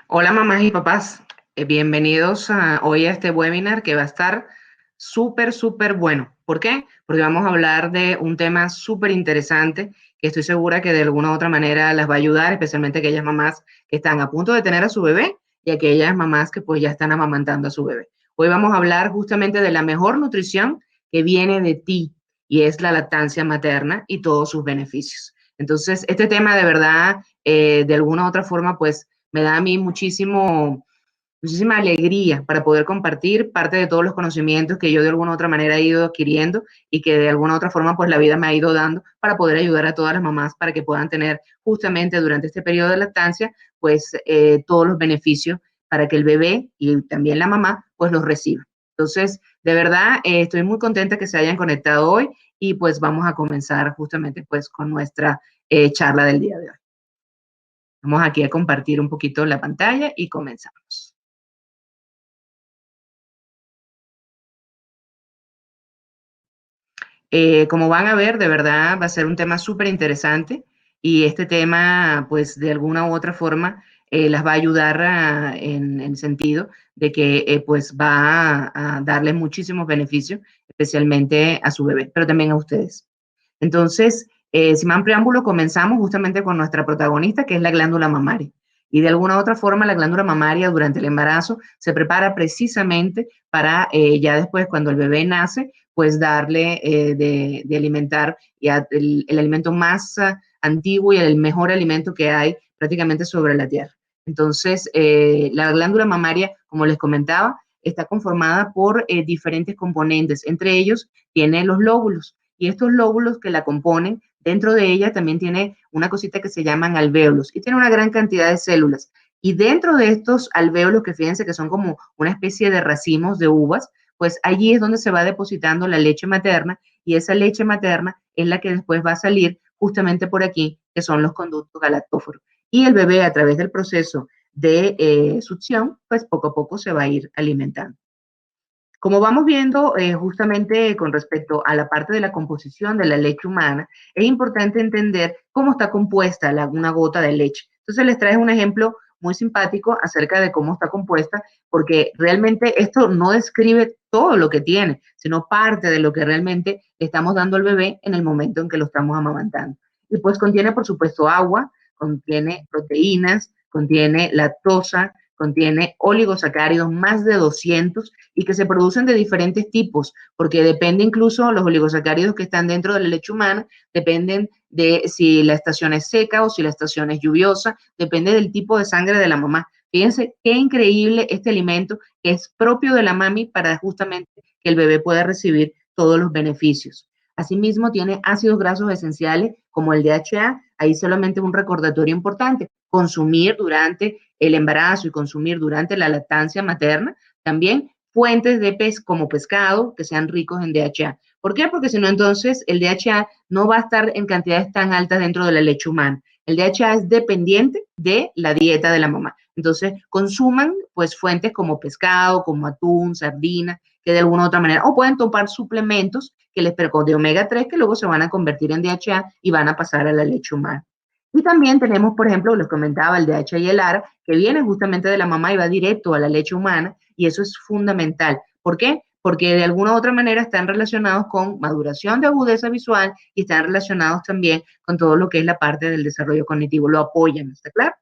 Hola mamás y papás. Bienvenidos hoy a este webinar que va a estar súper bueno. ¿Por qué? Porque vamos a hablar de un tema súper interesante que estoy segura que de alguna u otra manera las va a ayudar, especialmente aquellas mamás que están a punto de tener a su bebé y aquellas mamás que pues ya están amamantando a su bebé. Hoy vamos a hablar justamente de la mejor nutrición que viene de ti y es la lactancia materna y todos sus beneficios. Entonces, este tema de verdad, de alguna u otra forma, pues me da a mí muchísima alegría para poder compartir parte de todos los conocimientos que yo de alguna u otra manera he ido adquiriendo y que de alguna u otra forma pues la vida me ha ido dando para poder ayudar a todas las mamás para que puedan tener justamente durante este periodo de lactancia pues todos los beneficios para que el bebé y también la mamá pues los reciba. Entonces, de verdad, estoy muy contenta que se hayan conectado hoy y pues vamos a comenzar justamente pues con nuestra charla del día de hoy. Vamos aquí a compartir un poquito la pantalla y comenzamos. Como van a ver, de verdad va a ser un tema súper interesante y este tema, pues de alguna u otra forma, las va a ayudar en el sentido de que pues va a darle muchísimos beneficios, especialmente a su bebé, pero también a ustedes. Entonces, sin más preámbulo, comenzamos justamente con nuestra protagonista, que es la glándula mamaria. Y de alguna u otra forma, la glándula mamaria durante el embarazo se prepara precisamente para ya después, cuando el bebé nace, pues darle de alimentar ya el alimento más antiguo y el mejor alimento que hay prácticamente sobre la tierra. Entonces, la glándula mamaria, como les comentaba, está conformada por diferentes componentes. Entre ellos, tiene los lóbulos y estos lóbulos que la componen, dentro de ella también tiene una cosita que se llaman alvéolos y tiene una gran cantidad de células. Y dentro de estos alvéolos, que fíjense que son como una especie de racimos de uvas, pues allí es donde se va depositando la leche materna y esa leche materna es la que después va a salir justamente por aquí, que son los conductos galactóforos. Y el bebé a través del proceso de succión, pues poco a poco se va a ir alimentando. Como vamos viendo justamente con respecto a la parte de la composición de la leche humana, es importante entender cómo está compuesta una gota de leche. Entonces les traigo un ejemplo muy simpático acerca de cómo está compuesta, porque realmente esto no describe todo lo que tiene, sino parte de lo que realmente le estamos dando al bebé en el momento en que lo estamos amamantando. Y pues contiene, por supuesto, agua, contiene proteínas, contiene lactosa, contiene oligosacáridos, más de 200, y que se producen de diferentes tipos, porque depende incluso los oligosacáridos que están dentro de la leche humana, dependen de si la estación es seca o si la estación es lluviosa, depende del tipo de sangre de la mamá. Fíjense qué increíble este alimento que es propio de la mami para justamente que el bebé pueda recibir todos los beneficios. Asimismo, tiene ácidos grasos esenciales como el DHA. Ahí solamente un recordatorio importante: consumir durante el embarazo y consumir durante la lactancia materna también fuentes de pez como pescado que sean ricos en DHA. ¿Por qué? Porque si no, entonces el DHA no va a estar en cantidades tan altas dentro de la leche humana. El DHA es dependiente de la dieta de la mamá. Entonces, consuman pues fuentes como pescado, como atún, sardina, que de alguna u otra manera, o pueden tomar suplementos que les de omega 3 que luego se van a convertir en DHA y van a pasar a la leche humana. Y también tenemos, por ejemplo, les comentaba el DHA y el ARA, que viene justamente de la mamá y va directo a la leche humana, y eso es fundamental. ¿Por qué? Porque de alguna u otra manera están relacionados con maduración de agudeza visual y están relacionados también con todo lo que es la parte del desarrollo cognitivo, lo apoyan, ¿está claro?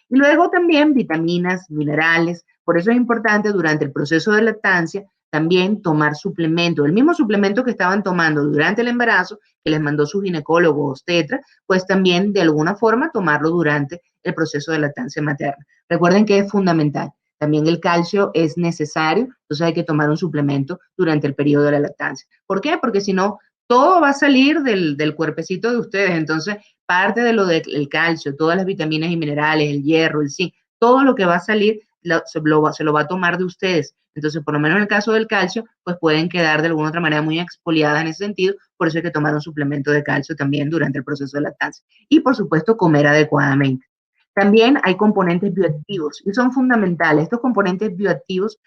Y luego también vitaminas, minerales, por eso es importante durante el proceso de lactancia también tomar suplemento, el mismo suplemento que estaban tomando durante el embarazo, que les mandó su ginecólogo obstetra, pues también de alguna forma tomarlo durante el proceso de lactancia materna. Recuerden que es fundamental. También el calcio es necesario, entonces hay que tomar un suplemento durante el periodo de la lactancia. ¿Por qué? Porque si no, todo va a salir del cuerpecito de ustedes. Entonces, parte de lo del calcio, todas las vitaminas y minerales, el hierro, el zinc, todo lo que va a salir se lo va a tomar de ustedes. Entonces, por lo menos en el caso del calcio, pues pueden quedar de alguna otra manera muy expoliadas en ese sentido. Por eso hay que tomar un suplemento de calcio también durante el proceso de lactancia. Y, por supuesto, comer adecuadamente. También hay componentes bioactivos y son fundamentales. Estos componentes bioactivos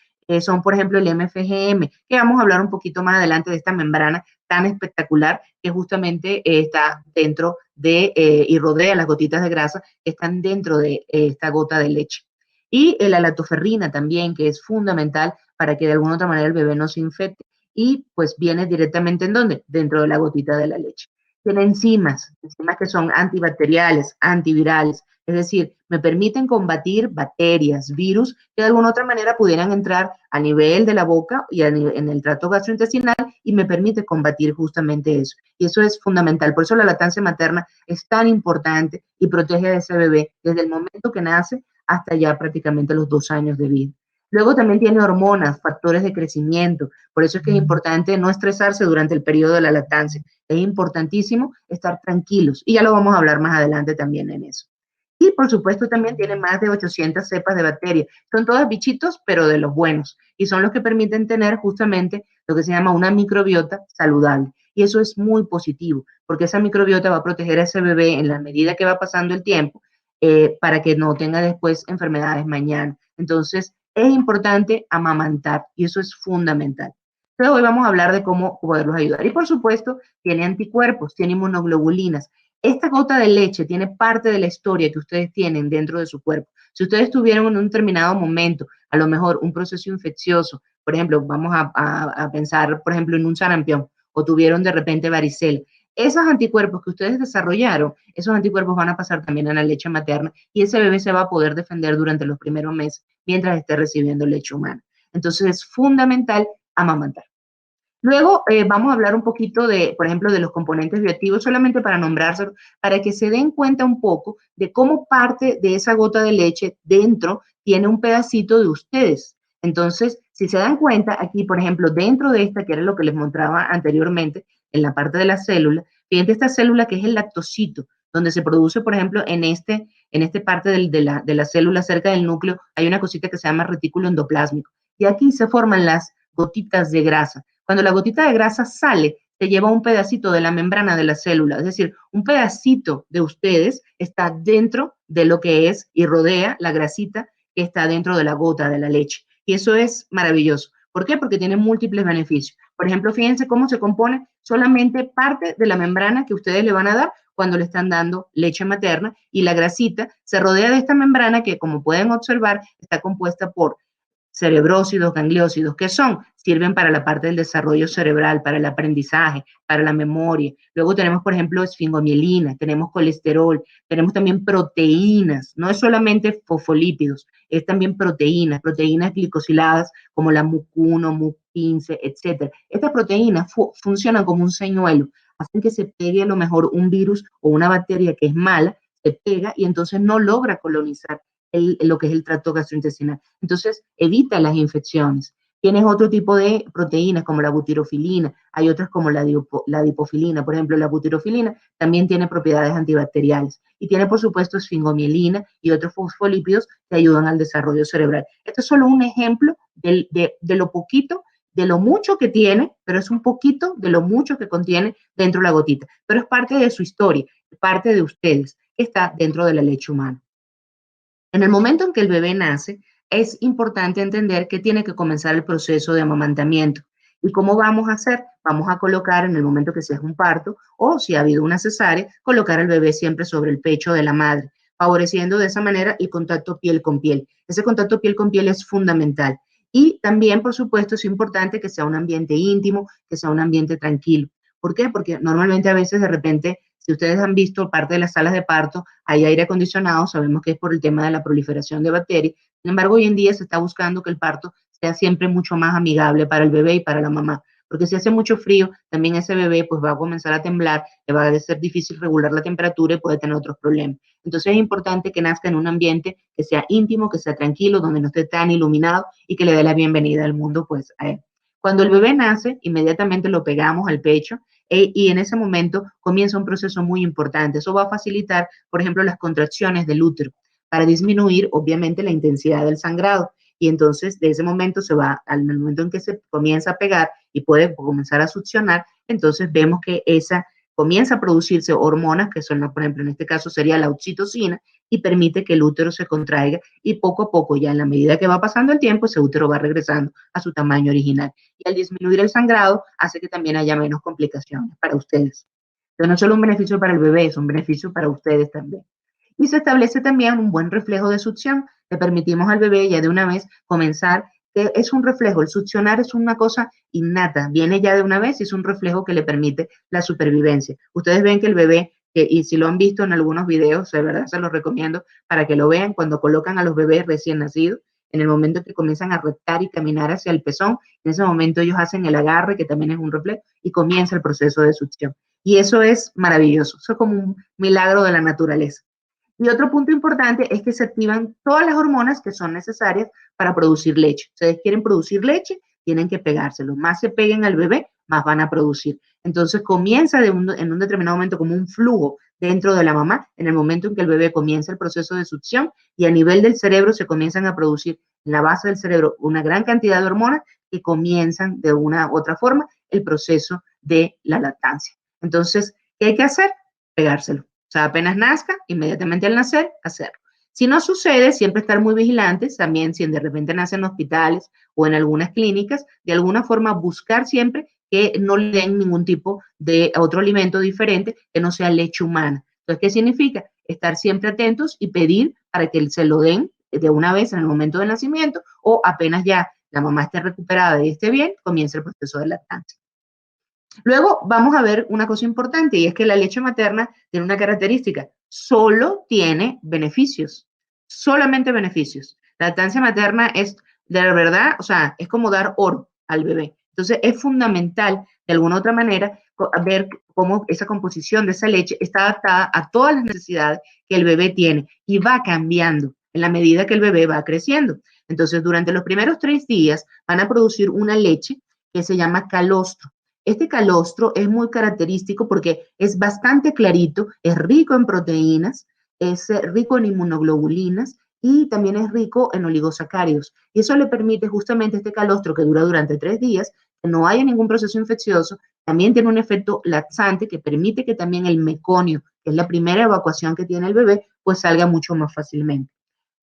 son, por ejemplo, el MFGM, que vamos a hablar un poquito más adelante de esta membrana tan espectacular que justamente está dentro de y rodea las gotitas de grasa que están dentro de esta gota de leche. Y la lactoferrina también, que es fundamental para que de alguna otra manera el bebé no se infecte. Y pues viene directamente ¿en dónde? Dentro de la gotita de la leche. Tiene enzimas que son antibacteriales, antivirales, es decir, me permiten combatir bacterias, virus que de alguna otra manera pudieran entrar a nivel de la boca y en el tracto gastrointestinal y me permite combatir justamente eso. Y eso es fundamental. Por eso la lactancia materna es tan importante y protege a ese bebé desde el momento que nace hasta ya prácticamente los 2 años de vida. Luego también tiene hormonas, factores de crecimiento. Por eso es que es importante no estresarse durante el periodo de la lactancia. Es importantísimo estar tranquilos. Y ya lo vamos a hablar más adelante también en eso. Y por supuesto también tiene más de 800 cepas de bacterias. Son todos bichitos, pero de los buenos. Y son los que permiten tener justamente lo que se llama una microbiota saludable. Y eso es muy positivo, porque esa microbiota va a proteger a ese bebé en la medida que va pasando el tiempo para que no tenga después enfermedades mañana. Entonces, es importante amamantar y eso es fundamental. Entonces, hoy vamos a hablar de cómo poderlos ayudar. Y por supuesto, tiene anticuerpos, tiene inmunoglobulinas. Esta gota de leche tiene parte de la historia que ustedes tienen dentro de su cuerpo. Si ustedes tuvieron en un determinado momento, a lo mejor un proceso infeccioso, por ejemplo, vamos a pensar, por ejemplo, en un sarampión, o tuvieron de repente varicela, esos anticuerpos que ustedes desarrollaron, esos anticuerpos van a pasar también a la leche materna y ese bebé se va a poder defender durante los primeros meses mientras esté recibiendo leche humana. Entonces es fundamental amamantar. Luego vamos a hablar un poquito de, por ejemplo, de los componentes bioactivos, solamente para nombrárselos, para que se den cuenta un poco de cómo parte de esa gota de leche dentro tiene un pedacito de ustedes. Entonces, si se dan cuenta, aquí, por ejemplo, dentro de esta, que era lo que les mostraba anteriormente, en la parte de la célula, fíjense esta célula que es el lactocito, donde se produce, por ejemplo, en este parte de la célula cerca del núcleo, hay una cosita que se llama retículo endoplásmico. Y aquí se forman las gotitas de grasa. Cuando la gotita de grasa sale, se lleva un pedacito de la membrana de la célula, es decir, un pedacito de ustedes está dentro de lo que es y rodea la grasita que está dentro de la gota de la leche. Y eso es maravilloso. ¿Por qué? Porque tiene múltiples beneficios. Por ejemplo, fíjense cómo se compone solamente parte de la membrana que ustedes le van a dar cuando le están dando leche materna y la grasita se rodea de esta membrana que, como pueden observar, está compuesta por cerebrócidos, gangliósidos, ¿qué son? Sirven para la parte del desarrollo cerebral, para el aprendizaje, para la memoria. Luego tenemos, por ejemplo, esfingomielina, tenemos colesterol, tenemos también proteínas, no es solamente fosfolípidos, es también proteínas glicosiladas como la MUC1, MUC15, etcétera. Estas proteínas funcionan como un señuelo, hacen que se pegue a lo mejor un virus o una bacteria que es mala, se pega y entonces no logra colonizar lo que es el tracto gastrointestinal. Entonces, evita las infecciones. Tienes otro tipo de proteínas como la butirofilina, hay otras como la dipofilina, por ejemplo, la butirofilina también tiene propiedades antibacteriales y tiene, por supuesto, esfingomielina y otros fosfolípidos que ayudan al desarrollo cerebral. Esto es solo un ejemplo de lo poquito, de lo mucho que tiene, pero es un poquito de lo mucho que contiene dentro de la gotita, pero es parte de su historia, parte de ustedes, que está dentro de la leche humana. En el momento en que el bebé nace, es importante entender que tiene que comenzar el proceso de amamantamiento. ¿Y cómo vamos a hacer? Vamos a colocar en el momento que sea un parto o si ha habido una cesárea, colocar al bebé siempre sobre el pecho de la madre, favoreciendo de esa manera el contacto piel con piel. Ese contacto piel con piel es fundamental. Y también, por supuesto, es importante que sea un ambiente íntimo, que sea un ambiente tranquilo. ¿Por qué? Porque normalmente a veces de repente, si ustedes han visto parte de las salas de parto, hay aire acondicionado, sabemos que es por el tema de la proliferación de bacterias. Sin embargo, hoy en día se está buscando que el parto sea siempre mucho más amigable para el bebé y para la mamá, porque si hace mucho frío, también ese bebé pues va a comenzar a temblar, le va a ser difícil regular la temperatura y puede tener otros problemas. Entonces es importante que nazca en un ambiente que sea íntimo, que sea tranquilo, donde no esté tan iluminado y que le dé la bienvenida al mundo pues a él. Cuando el bebé nace, inmediatamente lo pegamos al pecho y en ese momento comienza un proceso muy importante. Eso va a facilitar, por ejemplo, las contracciones del útero para disminuir, obviamente, la intensidad del sangrado. Y entonces, de ese momento se va, al momento en que se comienza a pegar y puede comenzar a succionar, entonces vemos que esa comienza a producirse hormonas, que son, por ejemplo, en este caso sería la oxitocina, y permite que el útero se contraiga y poco a poco, ya en la medida que va pasando el tiempo, ese útero va regresando a su tamaño original. Y al disminuir el sangrado, hace que también haya menos complicaciones para ustedes. Entonces, no solo un beneficio para el bebé, es un beneficio para ustedes también. Y se establece también un buen reflejo de succión. Le permitimos al bebé ya de una vez comenzar, que es un reflejo, el succionar es una cosa innata, viene ya de una vez y es un reflejo que le permite la supervivencia. Ustedes ven que el bebé, y si lo han visto en algunos videos, de verdad se los recomiendo para que lo vean, cuando colocan a los bebés recién nacidos, en el momento que comienzan a reptar y caminar hacia el pezón, en ese momento ellos hacen el agarre, que también es un reflejo, y comienza el proceso de succión. Y eso es maravilloso, eso es como un milagro de la naturaleza. Y otro punto importante es que se activan todas las hormonas que son necesarias para producir leche. Ustedes quieren producir leche, tienen que pegárselo. Más se peguen al bebé, más van a producir. Entonces comienza en un determinado momento como un flujo dentro de la mamá, en el momento en que el bebé comienza el proceso de succión, y a nivel del cerebro se comienzan a producir en la base del cerebro una gran cantidad de hormonas que comienzan de una u otra forma el proceso de la lactancia. Entonces, ¿qué hay que hacer? Pegárselo. O sea, apenas nazca, inmediatamente al nacer, hacerlo. Si no sucede, siempre estar muy vigilantes, también si de repente nacen en hospitales o en algunas clínicas, de alguna forma buscar siempre que no le den ningún tipo de otro alimento diferente que no sea leche humana. Entonces, ¿qué significa? Estar siempre atentos y pedir para que se lo den de una vez en el momento del nacimiento, o apenas ya la mamá esté recuperada y esté bien, comienza el proceso de lactancia. Luego vamos a ver una cosa importante, y es que la leche materna tiene una característica: solo tiene beneficios, solamente beneficios. La lactancia materna es, de verdad, o sea, es como dar oro al bebé. Entonces es fundamental, de alguna u otra manera, ver cómo esa composición de esa leche está adaptada a todas las necesidades que el bebé tiene, y va cambiando en la medida que el bebé va creciendo. Entonces, durante los primeros 3 días van a producir una leche que se llama calostro. Este calostro es muy característico porque es bastante clarito, es rico en proteínas, es rico en inmunoglobulinas y también es rico en oligosacáridos. Y eso le permite justamente este calostro, que dura durante 3 días, que no haya ningún proceso infeccioso. También tiene un efecto laxante que permite que también el meconio, que es la primera evacuación que tiene el bebé, pues salga mucho más fácilmente.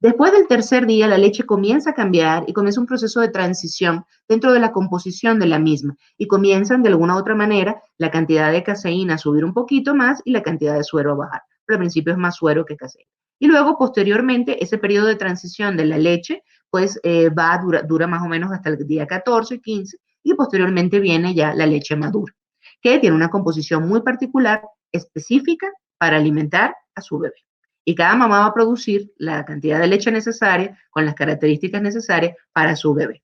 Después del tercer día, la leche comienza a cambiar y comienza un proceso de transición dentro de la composición de la misma, y comienzan de alguna u otra manera la cantidad de caseína a subir un poquito más y la cantidad de suero a bajar. Pero al principio es más suero que caseína. Y luego, posteriormente, ese periodo de transición de la leche, pues dura más o menos hasta el día 14, 15, y posteriormente viene ya la leche madura, que tiene una composición muy particular, específica para alimentar a su bebé. Y cada mamá va a producir la cantidad de leche necesaria con las características necesarias para su bebé.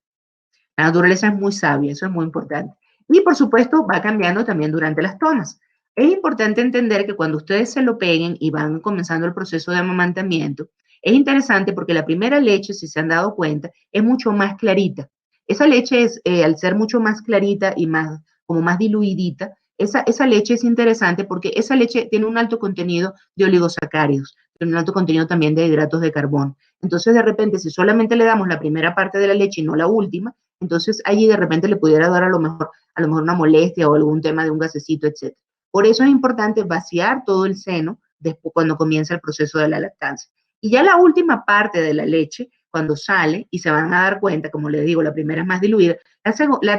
La naturaleza es muy sabia, eso es muy importante. Y por supuesto va cambiando también durante las tomas. Es importante entender que cuando ustedes se lo peguen y van comenzando el proceso de amamantamiento, es interesante porque la primera leche, si se han dado cuenta, es mucho más clarita. Esa leche es, al ser mucho más clarita y más, como más diluidita, esa leche es interesante porque esa leche tiene un alto contenido de oligosacáridos, tiene un alto contenido también de hidratos de carbono. Entonces, de repente, si solamente le damos la primera parte de la leche y no la última, entonces allí de repente le pudiera dar a lo mejor una molestia o algún tema de un gasecito, etc. Por eso es importante vaciar todo el seno después, cuando comienza el proceso de la lactancia. Y ya la última parte de la leche, cuando sale, y se van a dar cuenta, como les digo, la primera es más diluida,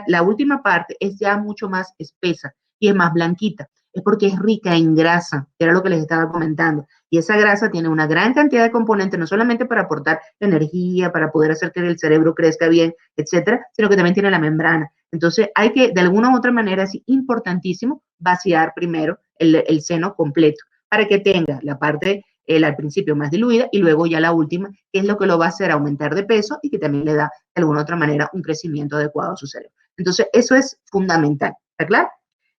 la última parte es ya mucho más espesa y es más blanquita. Es porque es rica en grasa, que era lo que les estaba comentando. Y esa grasa tiene una gran cantidad de componentes, no solamente para aportar energía, para poder hacer que el cerebro crezca bien, etcétera, sino que también tiene la membrana. Entonces hay que, de alguna u otra manera, es importantísimo vaciar primero el seno completo para que tenga la parte al principio más diluida y luego ya la última, que es lo que lo va a hacer aumentar de peso y que también le da de alguna u otra manera un crecimiento adecuado a su cerebro. Entonces eso es fundamental, ¿está claro?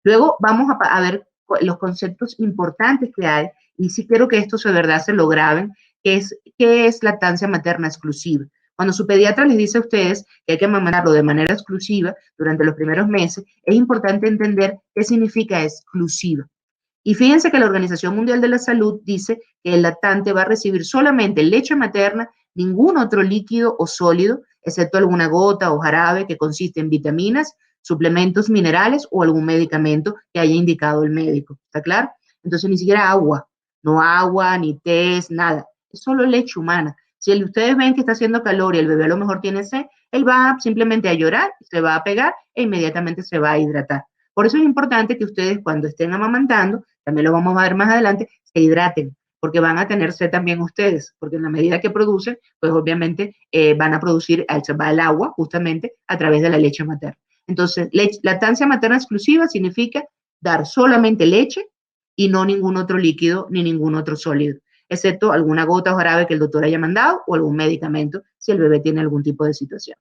Luego vamos a ver los conceptos importantes que hay, y sí quiero que estos de verdad se lo graben, que es qué es lactancia materna exclusiva. Cuando su pediatra les dice a ustedes que hay que amamantarlo de manera exclusiva durante los primeros meses, es importante entender qué significa exclusiva. Y fíjense que la Organización Mundial de la Salud dice que el lactante va a recibir solamente leche materna, ningún otro líquido o sólido, excepto alguna gota o jarabe que consiste en vitaminas, suplementos minerales o algún medicamento que haya indicado el médico. ¿Está claro? Entonces ni siquiera agua, no agua, ni té, nada. Es solo leche humana. Si ustedes ven que está haciendo calor y el bebé a lo mejor tiene sed, él va simplemente a llorar, se va a pegar e inmediatamente se va a hidratar. Por eso es importante que ustedes, cuando estén amamantando, también lo vamos a ver más adelante, se hidraten. porque van a tener sed también ustedes, porque en la medida que producen, pues obviamente van a producir, va el agua justamente a través de la leche materna. Entonces, lactancia materna exclusiva significa dar solamente leche y no ningún otro líquido ni ningún otro sólido, excepto alguna gota o jarabe que el doctor haya mandado o algún medicamento si el bebé tiene algún tipo de situación.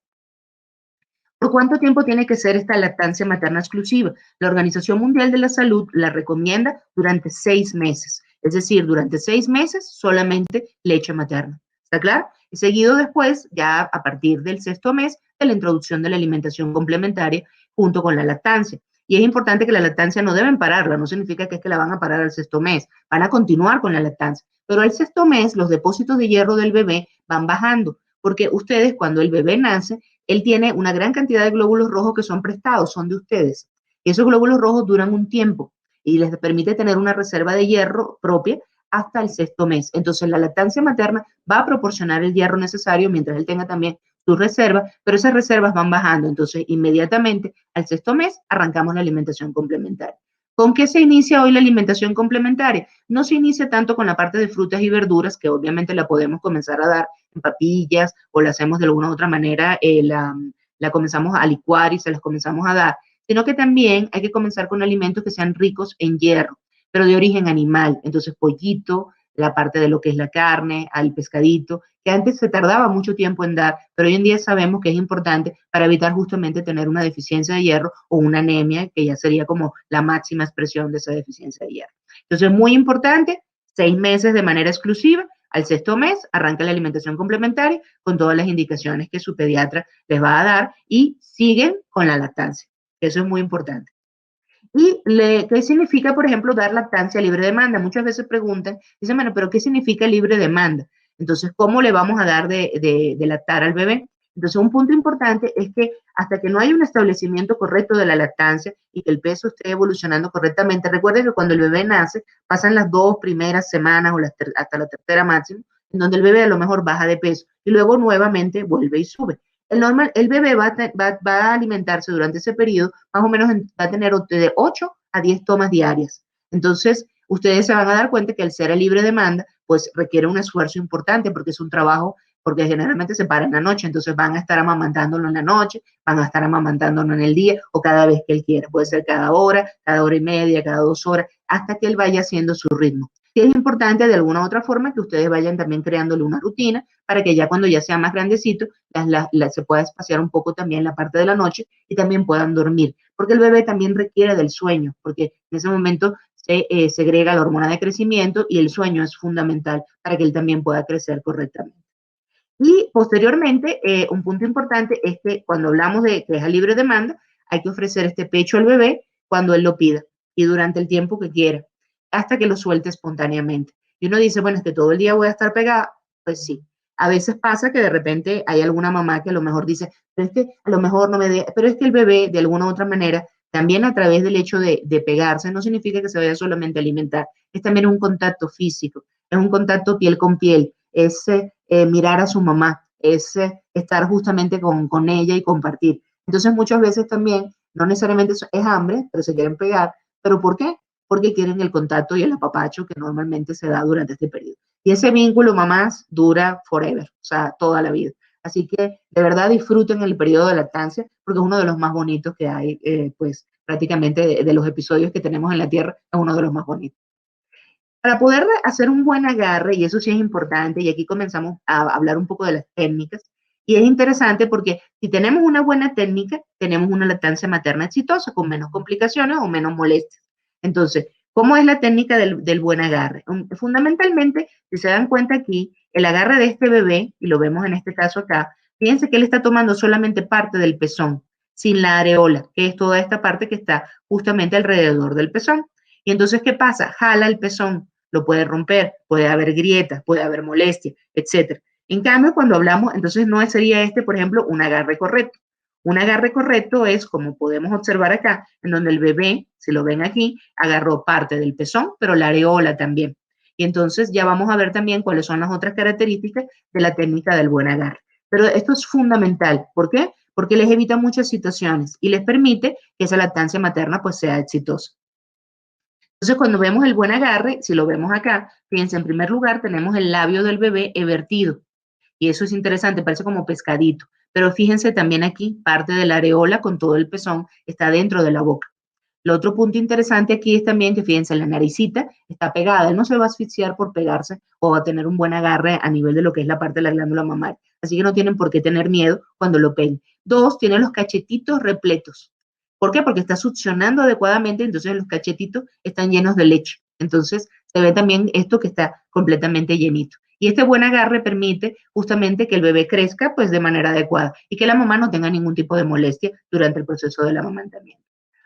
¿Por cuánto tiempo tiene que ser esta lactancia materna exclusiva? La Organización Mundial de la Salud la recomienda durante 6 meses, es decir, durante 6 meses solamente leche materna. ¿Está claro? Y seguido después, ya a partir del sexto mes, de la introducción de la alimentación complementaria junto con la lactancia. Y es importante que la lactancia no deben pararla, no significa que es que la van a parar al sexto mes, van a continuar con la lactancia. Pero al sexto mes los depósitos de hierro del bebé van bajando, porque ustedes cuando el bebé nace, él tiene una gran cantidad de glóbulos rojos que son prestados, son de ustedes. Y esos glóbulos rojos duran un tiempo y les permite tener una reserva de hierro propia hasta el sexto mes. Entonces, la lactancia materna va a proporcionar el hierro necesario mientras él tenga también sus reservas, pero esas reservas van bajando. Entonces, inmediatamente al sexto mes arrancamos la alimentación complementaria. ¿Con qué se inicia hoy la alimentación complementaria? No se inicia tanto con la parte de frutas y verduras, que obviamente la podemos comenzar a dar en papillas o la hacemos de alguna u otra manera, la comenzamos a licuar y se las comenzamos a dar, sino que también hay que comenzar con alimentos que sean ricos en hierro, pero de origen animal. Entonces, pollito, la parte de lo que es la carne, al pescadito, que antes se tardaba mucho tiempo en dar, pero hoy en día sabemos que es importante para evitar justamente tener una deficiencia de hierro o una anemia, que ya sería como la máxima expresión de esa deficiencia de hierro. Entonces, muy importante, 6 meses de manera exclusiva. Al sexto mes arranca la alimentación complementaria con todas las indicaciones que su pediatra les va a dar y siguen con la lactancia. Eso es muy importante. ¿Y qué significa, por ejemplo, dar lactancia libre demanda? Muchas veces preguntan, dicen, bueno, pero ¿qué significa libre demanda? Entonces, ¿cómo le vamos a dar de lactar al bebé? Entonces, un punto importante es que hasta que no haya un establecimiento correcto de la lactancia y que el peso esté evolucionando correctamente, recuerden que cuando el bebé nace, pasan las 2 primeras semanas o hasta la tercera máximo, en donde el bebé a lo mejor baja de peso y luego nuevamente vuelve y sube. El bebé va a alimentarse durante ese periodo, más o menos va a tener de 8 a 10 tomas diarias. Entonces, ustedes se van a dar cuenta que al ser a libre demanda, pues requiere un esfuerzo importante porque es un trabajo, porque generalmente se para en la noche, entonces van a estar amamantándolo en la noche, van a estar amamantándolo en el día o cada vez que él quiera. Puede ser cada hora y media, cada 2 horas, hasta que él vaya haciendo su ritmo. Sí es importante de alguna u otra forma que ustedes vayan también creándole una rutina para que ya cuando ya sea más grandecito, se pueda espaciar un poco también la parte de la noche y también puedan dormir, porque el bebé también requiere del sueño, porque en ese momento se segrega la hormona de crecimiento y el sueño es fundamental para que él también pueda crecer correctamente. Y posteriormente, un punto importante es que cuando hablamos de que es a libre demanda, hay que ofrecer este pecho al bebé cuando él lo pida y durante el tiempo que quiera, hasta que lo suelte espontáneamente. Y uno dice, bueno, es que todo el día voy a estar pegada. Pues sí. A veces pasa que de repente hay alguna mamá que a lo mejor dice, pero es que a lo mejor no me dé, pero es que el bebé de alguna u otra manera, también a través del hecho de pegarse, no significa que se vaya solamente a alimentar, es también un contacto físico, es un contacto piel con piel, es mirar a su mamá, es estar justamente con ella y compartir. Entonces muchas veces también, no necesariamente es hambre, pero se quieren pegar. ¿Pero por qué? Porque quieren el contacto y el apapacho que normalmente se da durante este periodo. Y ese vínculo, mamás, dura forever, o sea, toda la vida. Así que de verdad disfruten el periodo de lactancia porque es uno de los más bonitos que hay, pues prácticamente de los episodios que tenemos en la Tierra, es uno de los más bonitos. Para poder hacer un buen agarre, y eso sí es importante, y aquí comenzamos a hablar un poco de las técnicas, y es interesante porque si tenemos una buena técnica, tenemos una lactancia materna exitosa, con menos complicaciones o menos molestias. Entonces, ¿cómo es la técnica del buen agarre? Fundamentalmente, si se dan cuenta aquí, el agarre de este bebé, y lo vemos en este caso acá, fíjense que él está tomando solamente parte del pezón, sin la areola, que es toda esta parte que está justamente alrededor del pezón. Y entonces, ¿qué pasa? Jala el pezón, lo puede romper, puede haber grietas, puede haber molestia, etcétera. En cambio, cuando hablamos, entonces no sería este, por ejemplo, un agarre correcto. Un agarre correcto es, como podemos observar acá, en donde el bebé, si lo ven aquí, agarró parte del pezón, pero la areola también. Y entonces ya vamos a ver también cuáles son las otras características de la técnica del buen agarre. Pero esto es fundamental. ¿Por qué? Porque les evita muchas situaciones y les permite que esa lactancia materna pues sea exitosa. Entonces, cuando vemos el buen agarre, si lo vemos acá, fíjense, en primer lugar tenemos el labio del bebé evertido. Y eso es interesante, parece como pescadito. Pero fíjense también aquí, parte de la areola con todo el pezón está dentro de la boca. El otro punto interesante aquí es también que, fíjense, la naricita está pegada. Él no se va a asfixiar por pegarse o va a tener un buen agarre a nivel de lo que es la parte de la glándula mamaria. Así que no tienen por qué tener miedo cuando lo peguen. Dos, tiene los cachetitos repletos. ¿Por qué? Porque está succionando adecuadamente, entonces los cachetitos están llenos de leche. Entonces se ve también esto que está completamente llenito. Y este buen agarre permite justamente que el bebé crezca pues de manera adecuada y que la mamá no tenga ningún tipo de molestia durante el proceso del amamantamiento.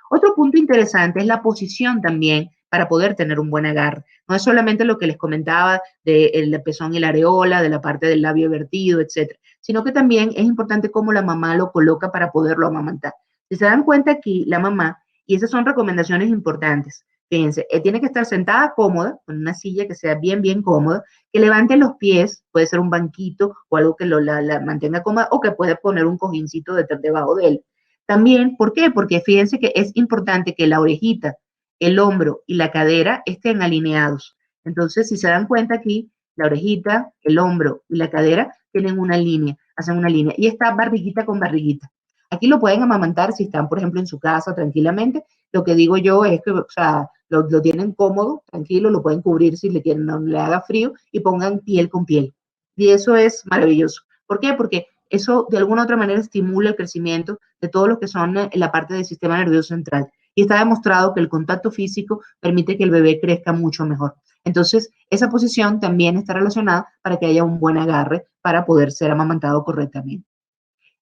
Otro punto interesante es la posición también para poder tener un buen agarre. No es solamente lo que les comentaba del pezón y la areola, de la parte del labio vertido, etcétera, sino que también es importante cómo la mamá lo coloca para poderlo amamantar. Si se dan cuenta aquí, la mamá, y esas son recomendaciones importantes, fíjense, tiene que estar sentada cómoda, con una silla que sea bien, bien cómoda, que levante los pies, puede ser un banquito o algo que la mantenga cómoda, o que puede poner un cojincito debajo de él. También, ¿por qué? Porque fíjense que es importante que la orejita, el hombro y la cadera estén alineados. Entonces, si se dan cuenta aquí, la orejita, el hombro y la cadera tienen una línea, hacen una línea. Y está barriguita con barriguita. Aquí lo pueden amamantar si están, por ejemplo, en su casa tranquilamente. Lo que digo yo es que, o sea, lo tienen cómodo, tranquilo, lo pueden cubrir si le quieren, no le haga frío y pongan piel con piel. Y eso es maravilloso. ¿Por qué? Porque eso de alguna u otra manera estimula el crecimiento de todo lo que son la parte del sistema nervioso central. Y está demostrado que el contacto físico permite que el bebé crezca mucho mejor. Entonces, esa posición también está relacionada para que haya un buen agarre para poder ser amamantado correctamente.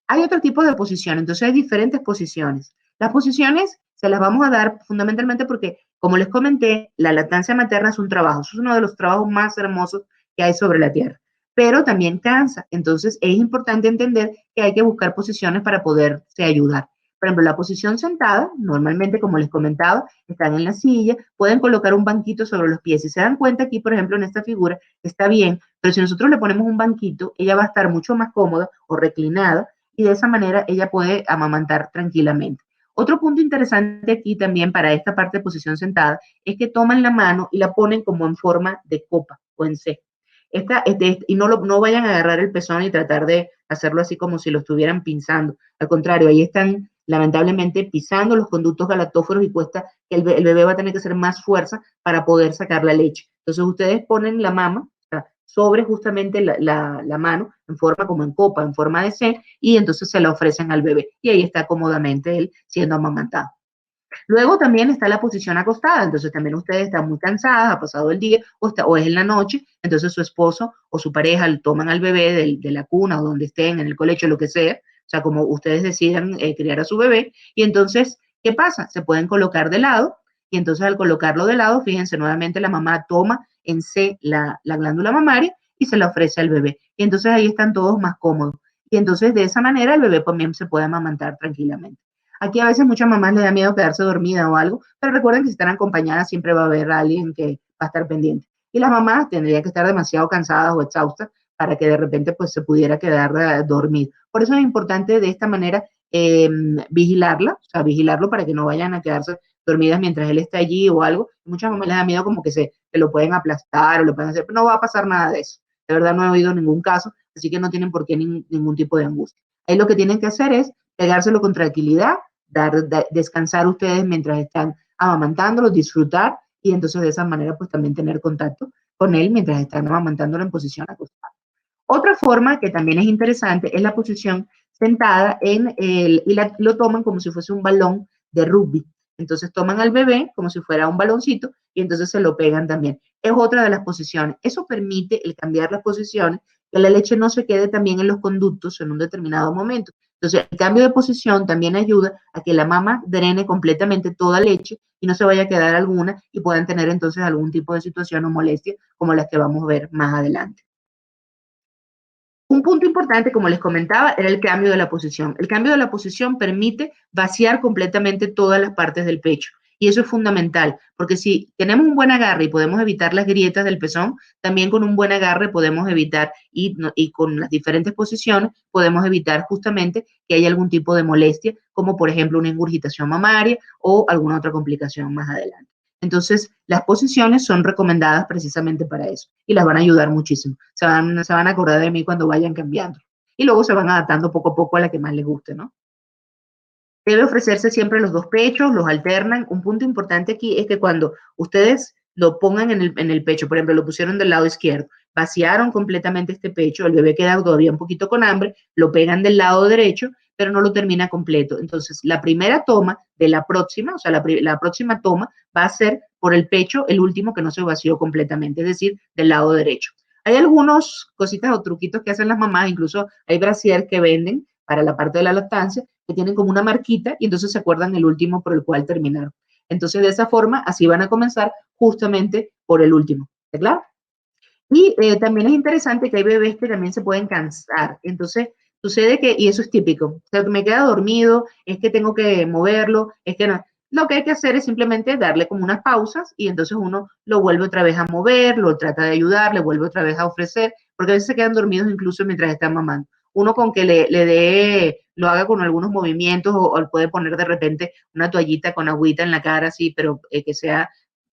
Hay otro tipo de posición, entonces hay diferentes posiciones. Las posiciones se las vamos a dar fundamentalmente porque, como les comenté, la lactancia materna es un trabajo, es uno de los trabajos más hermosos que hay sobre la tierra, pero también cansa. Entonces es importante entender que hay que buscar posiciones para poderse ayudar. Por ejemplo, la posición sentada, normalmente, como les comentaba, están en la silla, pueden colocar un banquito sobre los pies. Si se dan cuenta aquí, por ejemplo, en esta figura, está bien, pero si nosotros le ponemos un banquito, ella va a estar mucho más cómoda o reclinada y de esa manera ella puede amamantar tranquilamente. Otro punto interesante aquí también para esta parte de posición sentada es que toman la mano y la ponen como en forma de copa o en C. Y no vayan a agarrar el pezón y tratar de hacerlo así como si lo estuvieran pinzando. Al contrario, ahí están lamentablemente pisando los conductos galactóforos y cuesta que el bebé va a tener que hacer más fuerza para poder sacar la leche. Entonces ustedes ponen la mama sobre justamente la mano en forma como en copa, en forma de C, y entonces se la ofrecen al bebé. Y ahí está cómodamente él siendo amamantado. Luego también está la posición acostada, entonces también ustedes están muy cansadas, ha pasado el día o es en la noche, entonces su esposo o su pareja toman al bebé de la cuna o donde estén, en el colecho, lo que sea, o sea, como ustedes decidan criar a su bebé, y entonces, ¿qué pasa? Se pueden colocar de lado, y entonces al colocarlo de lado, fíjense, nuevamente la mamá toma en C la glándula mamaria y se la ofrece al bebé, y entonces ahí están todos más cómodos, y entonces de esa manera el bebé también se puede amamantar tranquilamente. Aquí a veces muchas mamás les da miedo quedarse dormida o algo, pero recuerden que si están acompañadas siempre va a haber alguien que va a estar pendiente. Y las mamás tendrían que estar demasiado cansadas o exhaustas para que de repente pues se pudiera quedar dormir. Por eso es importante de esta manera vigilarla, o sea, vigilarlo para que no vayan a quedarse dormidas mientras él está allí o algo. Muchas mamás les da miedo como que lo pueden aplastar o lo pueden hacer, pero no va a pasar nada de eso. De verdad no he oído ningún caso, así que no tienen por qué ningún tipo de angustia. Ahí lo que tienen que hacer es pegárselo con tranquilidad, descansar ustedes mientras están amamantándolo, disfrutar y entonces de esa manera pues también tener contacto con él mientras están amamantándolo en posición acostada. Otra forma que también es interesante es la posición sentada lo toman como si fuese un balón de rugby. Entonces toman al bebé como si fuera un baloncito y entonces se lo pegan también. Es otra de las posiciones. Eso permite el cambiar las posiciones, que la leche no se quede también en los conductos en un determinado momento. Entonces, el cambio de posición también ayuda a que la mama drene completamente toda leche y no se vaya a quedar alguna y puedan tener entonces algún tipo de situación o molestia como las que vamos a ver más adelante. Un punto importante, como les comentaba, era el cambio de la posición. El cambio de la posición permite vaciar completamente todas las partes del pecho. Y eso es fundamental, porque si tenemos un buen agarre y podemos evitar las grietas del pezón, también con un buen agarre podemos evitar y con las diferentes posiciones podemos evitar justamente que haya algún tipo de molestia, como por ejemplo una ingurgitación mamaria o alguna otra complicación más adelante. Entonces, las posiciones son recomendadas precisamente para eso y las van a ayudar muchísimo. Se van a acordar de mí cuando vayan cambiando. Y luego se van adaptando poco a poco a la que más les guste, ¿no? Debe ofrecerse siempre los dos pechos, los alternan. Un punto importante aquí es que cuando ustedes lo pongan en el pecho, por ejemplo, lo pusieron del lado izquierdo, vaciaron completamente este pecho, el bebé queda todavía un poquito con hambre, lo pegan del lado derecho, pero no lo termina completo. Entonces, la primera toma de la próxima, o sea, la próxima toma va a ser por el pecho, el último que no se vació completamente, es decir, del lado derecho. Hay algunos cositas o truquitos que hacen las mamás, incluso hay brasier que venden para la parte de la lactancia, que tienen como una marquita y entonces se acuerdan el último por el cual terminaron. Entonces, de esa forma, así van a comenzar justamente por el último. ¿Está claro? Y también es interesante que hay bebés que también se pueden cansar. Entonces, sucede que, y eso es típico, o sea, me queda dormido, es que tengo que moverlo, es que no. Lo que hay que hacer es simplemente darle como unas pausas y entonces uno lo vuelve otra vez a mover, lo trata de ayudar, le vuelve otra vez a ofrecer, porque a veces se quedan dormidos incluso mientras están mamando. Uno con que le dé, lo haga con algunos movimientos o puede poner de repente una toallita con agüita en la cara, así, pero que sea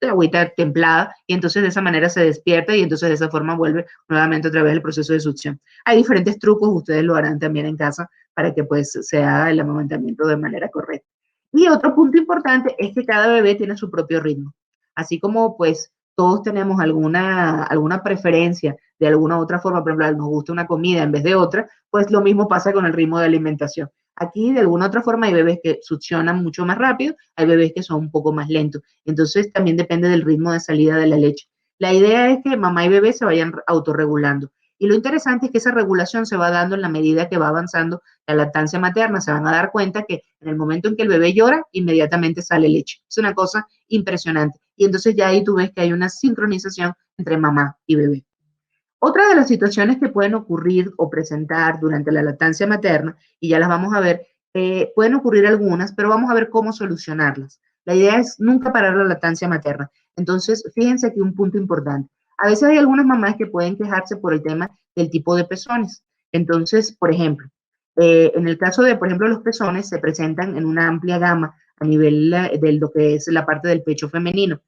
de agüita templada y entonces de esa manera se despierta y entonces de esa forma vuelve nuevamente otra vez el proceso de succión. Hay diferentes trucos, ustedes lo harán también en casa para que pues se haga el amamantamiento de manera correcta. Y otro punto importante es que cada bebé tiene su propio ritmo. Así como pues todos tenemos alguna preferencia de alguna otra forma, por ejemplo, nos gusta una comida en vez de otra, pues lo mismo pasa con el ritmo de alimentación. Aquí de alguna otra forma hay bebés que succionan mucho más rápido, hay bebés que son un poco más lentos. Entonces también depende del ritmo de salida de la leche. La idea es que mamá y bebé se vayan autorregulando. Y lo interesante es que esa regulación se va dando en la medida que va avanzando la lactancia materna. Se van a dar cuenta que en el momento en que el bebé llora, inmediatamente sale leche. Es una cosa impresionante. Y entonces ya ahí tú ves que hay una sincronización entre mamá y bebé. Otra de las situaciones que pueden ocurrir o presentar durante la lactancia materna, y ya las vamos a ver, pueden ocurrir algunas, pero vamos a ver cómo solucionarlas. La idea es nunca parar la lactancia materna. Entonces, fíjense aquí un punto importante. A veces hay algunas mamás que pueden quejarse por el tema del tipo de pezones. Entonces, por ejemplo, en el caso de, por ejemplo, los pezones se presentan en una amplia gama a nivel de lo que es la parte del pecho femenino,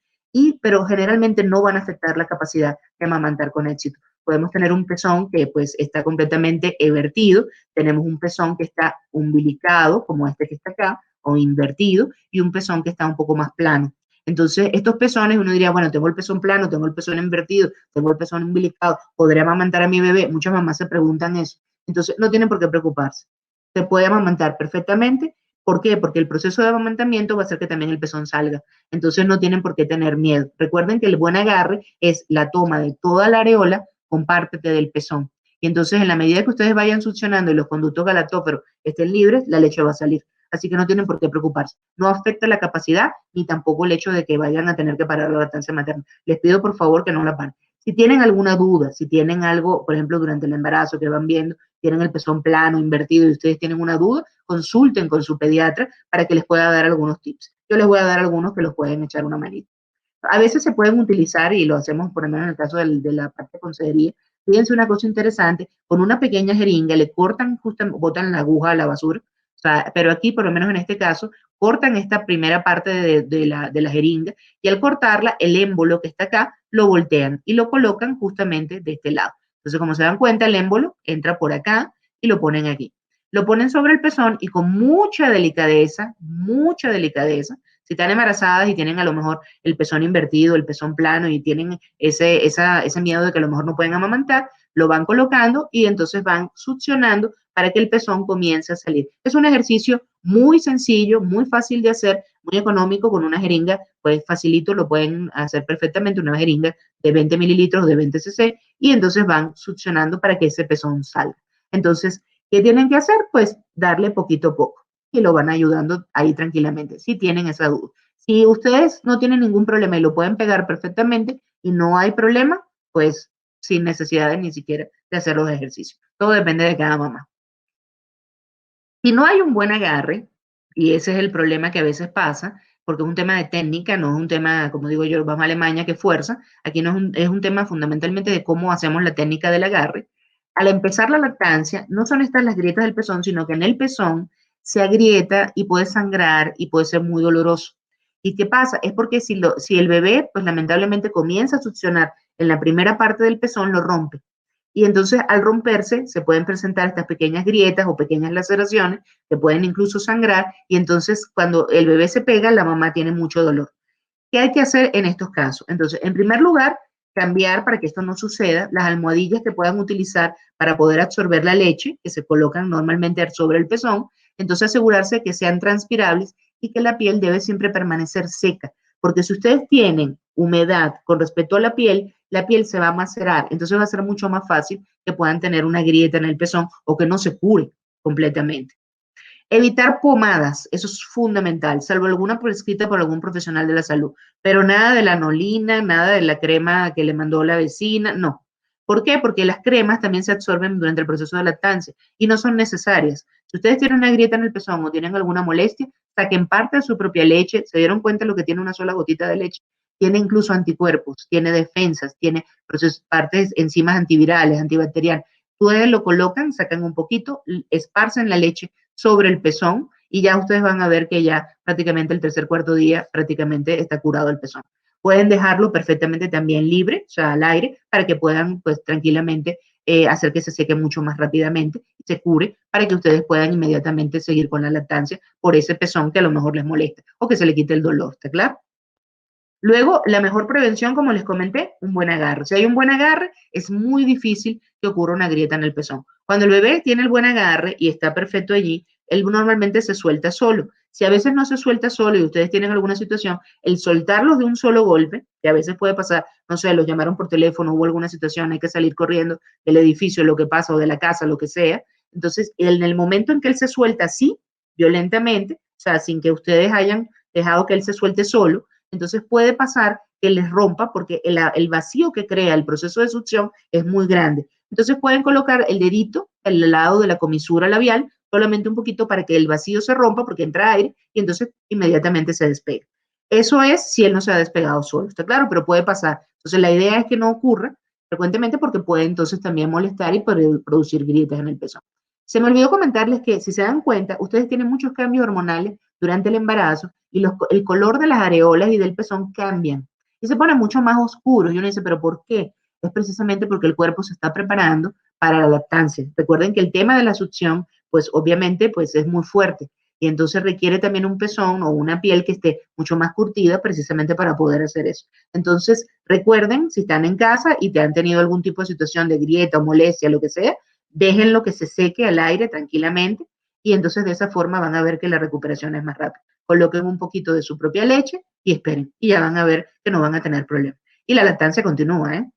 pero generalmente no van a afectar la capacidad de amamantar con éxito. Podemos tener un pezón que pues está completamente evertido, tenemos un pezón que está umbilicado, como este que está acá, o invertido, y un pezón que está un poco más plano. Entonces, estos pezones, uno diría, bueno, tengo el pezón plano, tengo el pezón invertido, tengo el pezón umbilicado, ¿podré amamantar a mi bebé? Muchas mamás se preguntan eso. Entonces, no tienen por qué preocuparse. Se puede amamantar perfectamente. ¿Por qué? Porque el proceso de amamantamiento va a hacer que también el pezón salga. Entonces, no tienen por qué tener miedo. Recuerden que el buen agarre es la toma de toda la areola con parte del pezón. Y entonces, en la medida que ustedes vayan succionando y los conductos galactóferos estén libres, la leche va a salir. Así que no tienen por qué preocuparse. No afecta la capacidad ni tampoco el hecho de que vayan a tener que parar la lactancia materna. Les pido por favor que no la paren. Si tienen alguna duda, si tienen algo, por ejemplo, durante el embarazo que van viendo, tienen el pezón plano, invertido y ustedes tienen una duda, consulten con su pediatra para que les pueda dar algunos tips. Yo les voy a dar algunos que los pueden echar una manita. A veces se pueden utilizar, y lo hacemos por lo menos en el caso de la parte de consejería, fíjense una cosa interesante, con una pequeña jeringa le cortan, justamente, botan la aguja a la basura, o sea, pero aquí, por lo menos en este caso, cortan esta primera parte de la jeringa y al cortarla, el émbolo que está acá, lo voltean y lo colocan justamente de este lado. Entonces, como se dan cuenta, el émbolo entra por acá y lo ponen aquí. Lo ponen sobre el pezón y con mucha delicadeza, si están embarazadas y tienen a lo mejor el pezón invertido, el pezón plano y tienen ese miedo de que a lo mejor no pueden amamantar, lo van colocando y entonces van succionando para que el pezón comience a salir. Es un ejercicio muy sencillo, muy fácil de hacer, muy económico, con una jeringa, pues facilito, lo pueden hacer perfectamente, una jeringa de 20 mililitros, de 20 cc, y entonces van succionando para que ese pezón salga. Entonces, ¿qué tienen que hacer? Pues darle poquito a poco y lo van ayudando ahí tranquilamente, si tienen esa duda. Si ustedes no tienen ningún problema y lo pueden pegar perfectamente y no hay problema, pues sin necesidad de ni siquiera de hacer los ejercicios. Todo depende de cada mamá. Si no hay un buen agarre, y ese es el problema que a veces pasa, porque es un tema de técnica, no es un tema, como digo yo, vamos a Alemania, que fuerza, aquí no es un tema fundamentalmente de cómo hacemos la técnica del agarre. Al empezar la lactancia, no son estas las grietas del pezón, sino que en el pezón se agrieta y puede sangrar y puede ser muy doloroso. ¿Y qué pasa? Es porque si el bebé, pues lamentablemente comienza a succionar en la primera parte del pezón, lo rompe. Y entonces al romperse se pueden presentar estas pequeñas grietas o pequeñas laceraciones que pueden incluso sangrar y entonces cuando el bebé se pega, la mamá tiene mucho dolor. ¿Qué hay que hacer en estos casos? Entonces, en primer lugar, cambiar para que esto no suceda las almohadillas que puedan utilizar para poder absorber la leche, que se colocan normalmente sobre el pezón. Entonces, asegurarse que sean transpirables y que la piel debe siempre permanecer seca, porque si ustedes tienen humedad con respecto a la piel se va a macerar, entonces va a ser mucho más fácil que puedan tener una grieta en el pezón o que no se cure completamente. Evitar pomadas, eso es fundamental, salvo alguna prescrita por algún profesional de la salud, pero nada de la anolina, nada de la crema que le mandó la vecina, no. ¿Por qué? Porque las cremas también se absorben durante el proceso de lactancia y no son necesarias. Si ustedes tienen una grieta en el pezón o tienen alguna molestia, saquen parte de su propia leche, se dieron cuenta de lo que tiene una sola gotita de leche. Tiene incluso anticuerpos, tiene defensas, tiene partes, enzimas antivirales, antibacteriales. Ustedes lo colocan, sacan un poquito, esparcen la leche sobre el pezón y ya ustedes van a ver que ya prácticamente el tercer, cuarto día prácticamente está curado el pezón. Pueden dejarlo perfectamente también libre, o sea, al aire, para que puedan pues tranquilamente hacer que se seque mucho más rápidamente, se cure, para que ustedes puedan inmediatamente seguir con la lactancia por ese pezón que a lo mejor les molesta o que se le quite el dolor, ¿está claro? Luego, la mejor prevención, como les comenté, un buen agarre. Si hay un buen agarre, es muy difícil que ocurra una grieta en el pezón. Cuando el bebé tiene el buen agarre y está perfecto allí, él normalmente se suelta solo. Si a veces no se suelta solo y ustedes tienen alguna situación, el soltarlos de un solo golpe, que a veces puede pasar, no sé, los llamaron por teléfono, hubo alguna situación, hay que salir corriendo del edificio, lo que pasa, o de la casa, lo que sea. Entonces, en el momento en que él se suelta así, violentamente, o sea, sin que ustedes hayan dejado que él se suelte solo, entonces puede pasar que les rompa porque el vacío que crea el proceso de succión es muy grande. Entonces pueden colocar el dedito al lado de la comisura labial, solamente un poquito para que el vacío se rompa porque entra aire y entonces inmediatamente se despega. Eso es si él no se ha despegado solo, está claro, pero puede pasar. Entonces la idea es que no ocurra frecuentemente porque puede entonces también molestar y producir grietas en el pezón. Se me olvidó comentarles que si se dan cuenta, ustedes tienen muchos cambios hormonales durante el embarazo y el color de las areolas y del pezón cambian y se ponen mucho más oscuros. Y uno dice, ¿pero por qué? Es precisamente porque el cuerpo se está preparando para la lactancia. Recuerden que el tema de la succión, pues obviamente, pues es muy fuerte y entonces requiere también un pezón o una piel que esté mucho más curtida precisamente para poder hacer eso. Entonces, recuerden, si están en casa y te han tenido algún tipo de situación de grieta o molestia, lo que sea, déjenlo que se seque al aire tranquilamente y entonces de esa forma van a ver que la recuperación es más rápida. Coloquen un poquito de su propia leche y esperen y ya van a ver que no van a tener problemas. Y la lactancia continúa, ¿eh?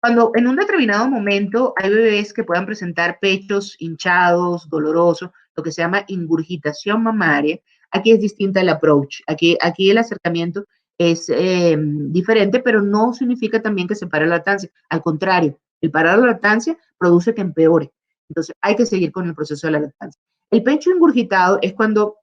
Cuando en un determinado momento hay bebés que puedan presentar pechos hinchados, dolorosos, lo que se llama ingurgitación mamaria, aquí es distinta el approach. Aquí el acercamiento es diferente, pero no significa también que se pare la lactancia. Al contrario, el parar la lactancia produce que empeore. Entonces hay que seguir con el proceso de la lactancia. El pecho ingurgitado es cuando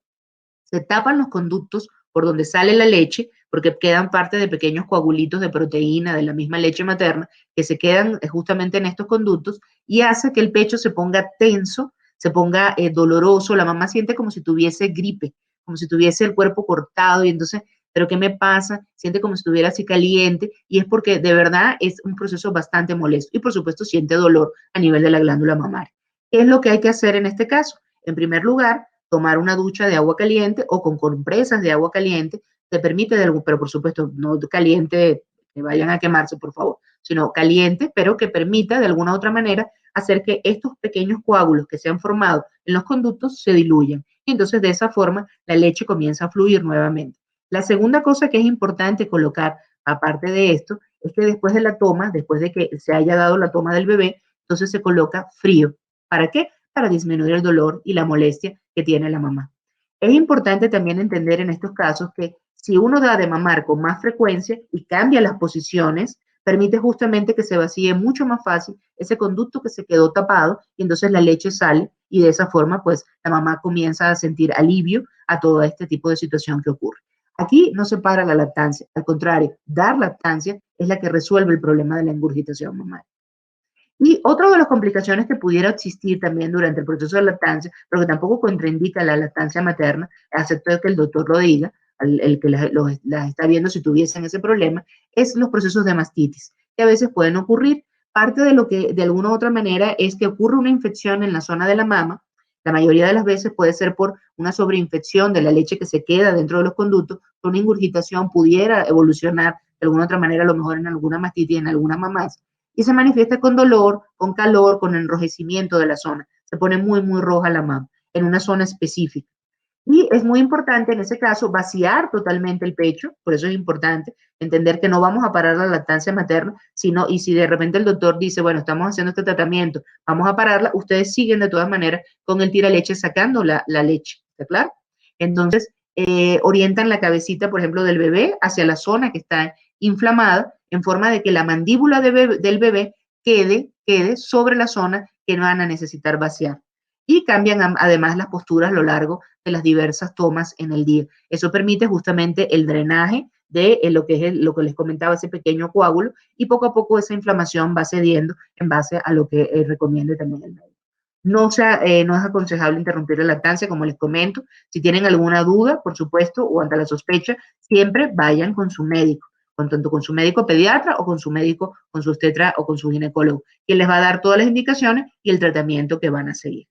se tapan los conductos por donde sale la leche, porque quedan parte de pequeños coagulitos de proteína de la misma leche materna que se quedan justamente en estos conductos y hace que el pecho se ponga tenso, se ponga doloroso, la mamá siente como si tuviese gripe, como si tuviese el cuerpo cortado y entonces, ¿pero qué me pasa? Siente como si estuviera así caliente y es porque de verdad es un proceso bastante molesto y por supuesto siente dolor a nivel de la glándula mamaria. ¿Qué es lo que hay que hacer en este caso? En primer lugar, tomar una ducha de agua caliente o con compresas de agua caliente, te permite, pero por supuesto no caliente, que vayan a quemarse, por favor, sino caliente, pero que permita de alguna u otra manera hacer que estos pequeños coágulos que se han formado en los conductos se diluyan. Y entonces de esa forma la leche comienza a fluir nuevamente. La segunda cosa que es importante colocar, aparte de esto, es que después de la toma, después de que se haya dado la toma del bebé, entonces se coloca frío. ¿Para qué? Para disminuir el dolor y la molestia que tiene la mamá. Es importante también entender en estos casos que si uno da de mamar con más frecuencia y cambia las posiciones, permite justamente que se vacíe mucho más fácil ese conducto que se quedó tapado y entonces la leche sale y de esa forma pues la mamá comienza a sentir alivio a todo este tipo de situación que ocurre. Aquí no se para la lactancia, al contrario, dar lactancia es la que resuelve el problema de la ingurgitación mamaria. Y otra de las complicaciones que pudiera existir también durante el proceso de lactancia, pero que tampoco contraindica la lactancia materna, excepto que el doctor lo diga, el que las está viendo si tuviesen ese problema, es los procesos de mastitis, que a veces pueden ocurrir. Parte de lo que de alguna u otra manera es que ocurre una infección en la zona de la mama. La mayoría de las veces puede ser por una sobreinfección de la leche que se queda dentro de los conductos, una ingurgitación pudiera evolucionar de alguna otra manera, a lo mejor en alguna mastitis, en algunas mamás, y se manifiesta con dolor, con calor, con enrojecimiento de la zona. Se pone muy, muy roja la mama, en una zona específica. Y es muy importante en ese caso vaciar totalmente el pecho, por eso es importante entender que no vamos a parar la lactancia materna, sino, y si de repente el doctor dice, bueno, estamos haciendo este tratamiento, vamos a pararla, ustedes siguen de todas maneras con el tira leche sacando la leche, ¿está claro? Entonces, orientan la cabecita, por ejemplo, del bebé hacia la zona que está inflamada, en forma de que la mandíbula del bebé quede sobre la zona que van a necesitar vaciar. Y cambian además las posturas a lo largo de las diversas tomas en el día. Eso permite justamente el drenaje de lo que es lo que les comentaba, ese pequeño coágulo, y poco a poco esa inflamación va cediendo en base a lo que recomiende también el médico. No es aconsejable interrumpir la lactancia, como les comento. Si tienen alguna duda, por supuesto, o ante la sospecha, siempre vayan con su médico, tanto con su médico pediatra o con su médico, con su obstetra o con su ginecólogo, quien les va a dar todas las indicaciones y el tratamiento que van a seguir.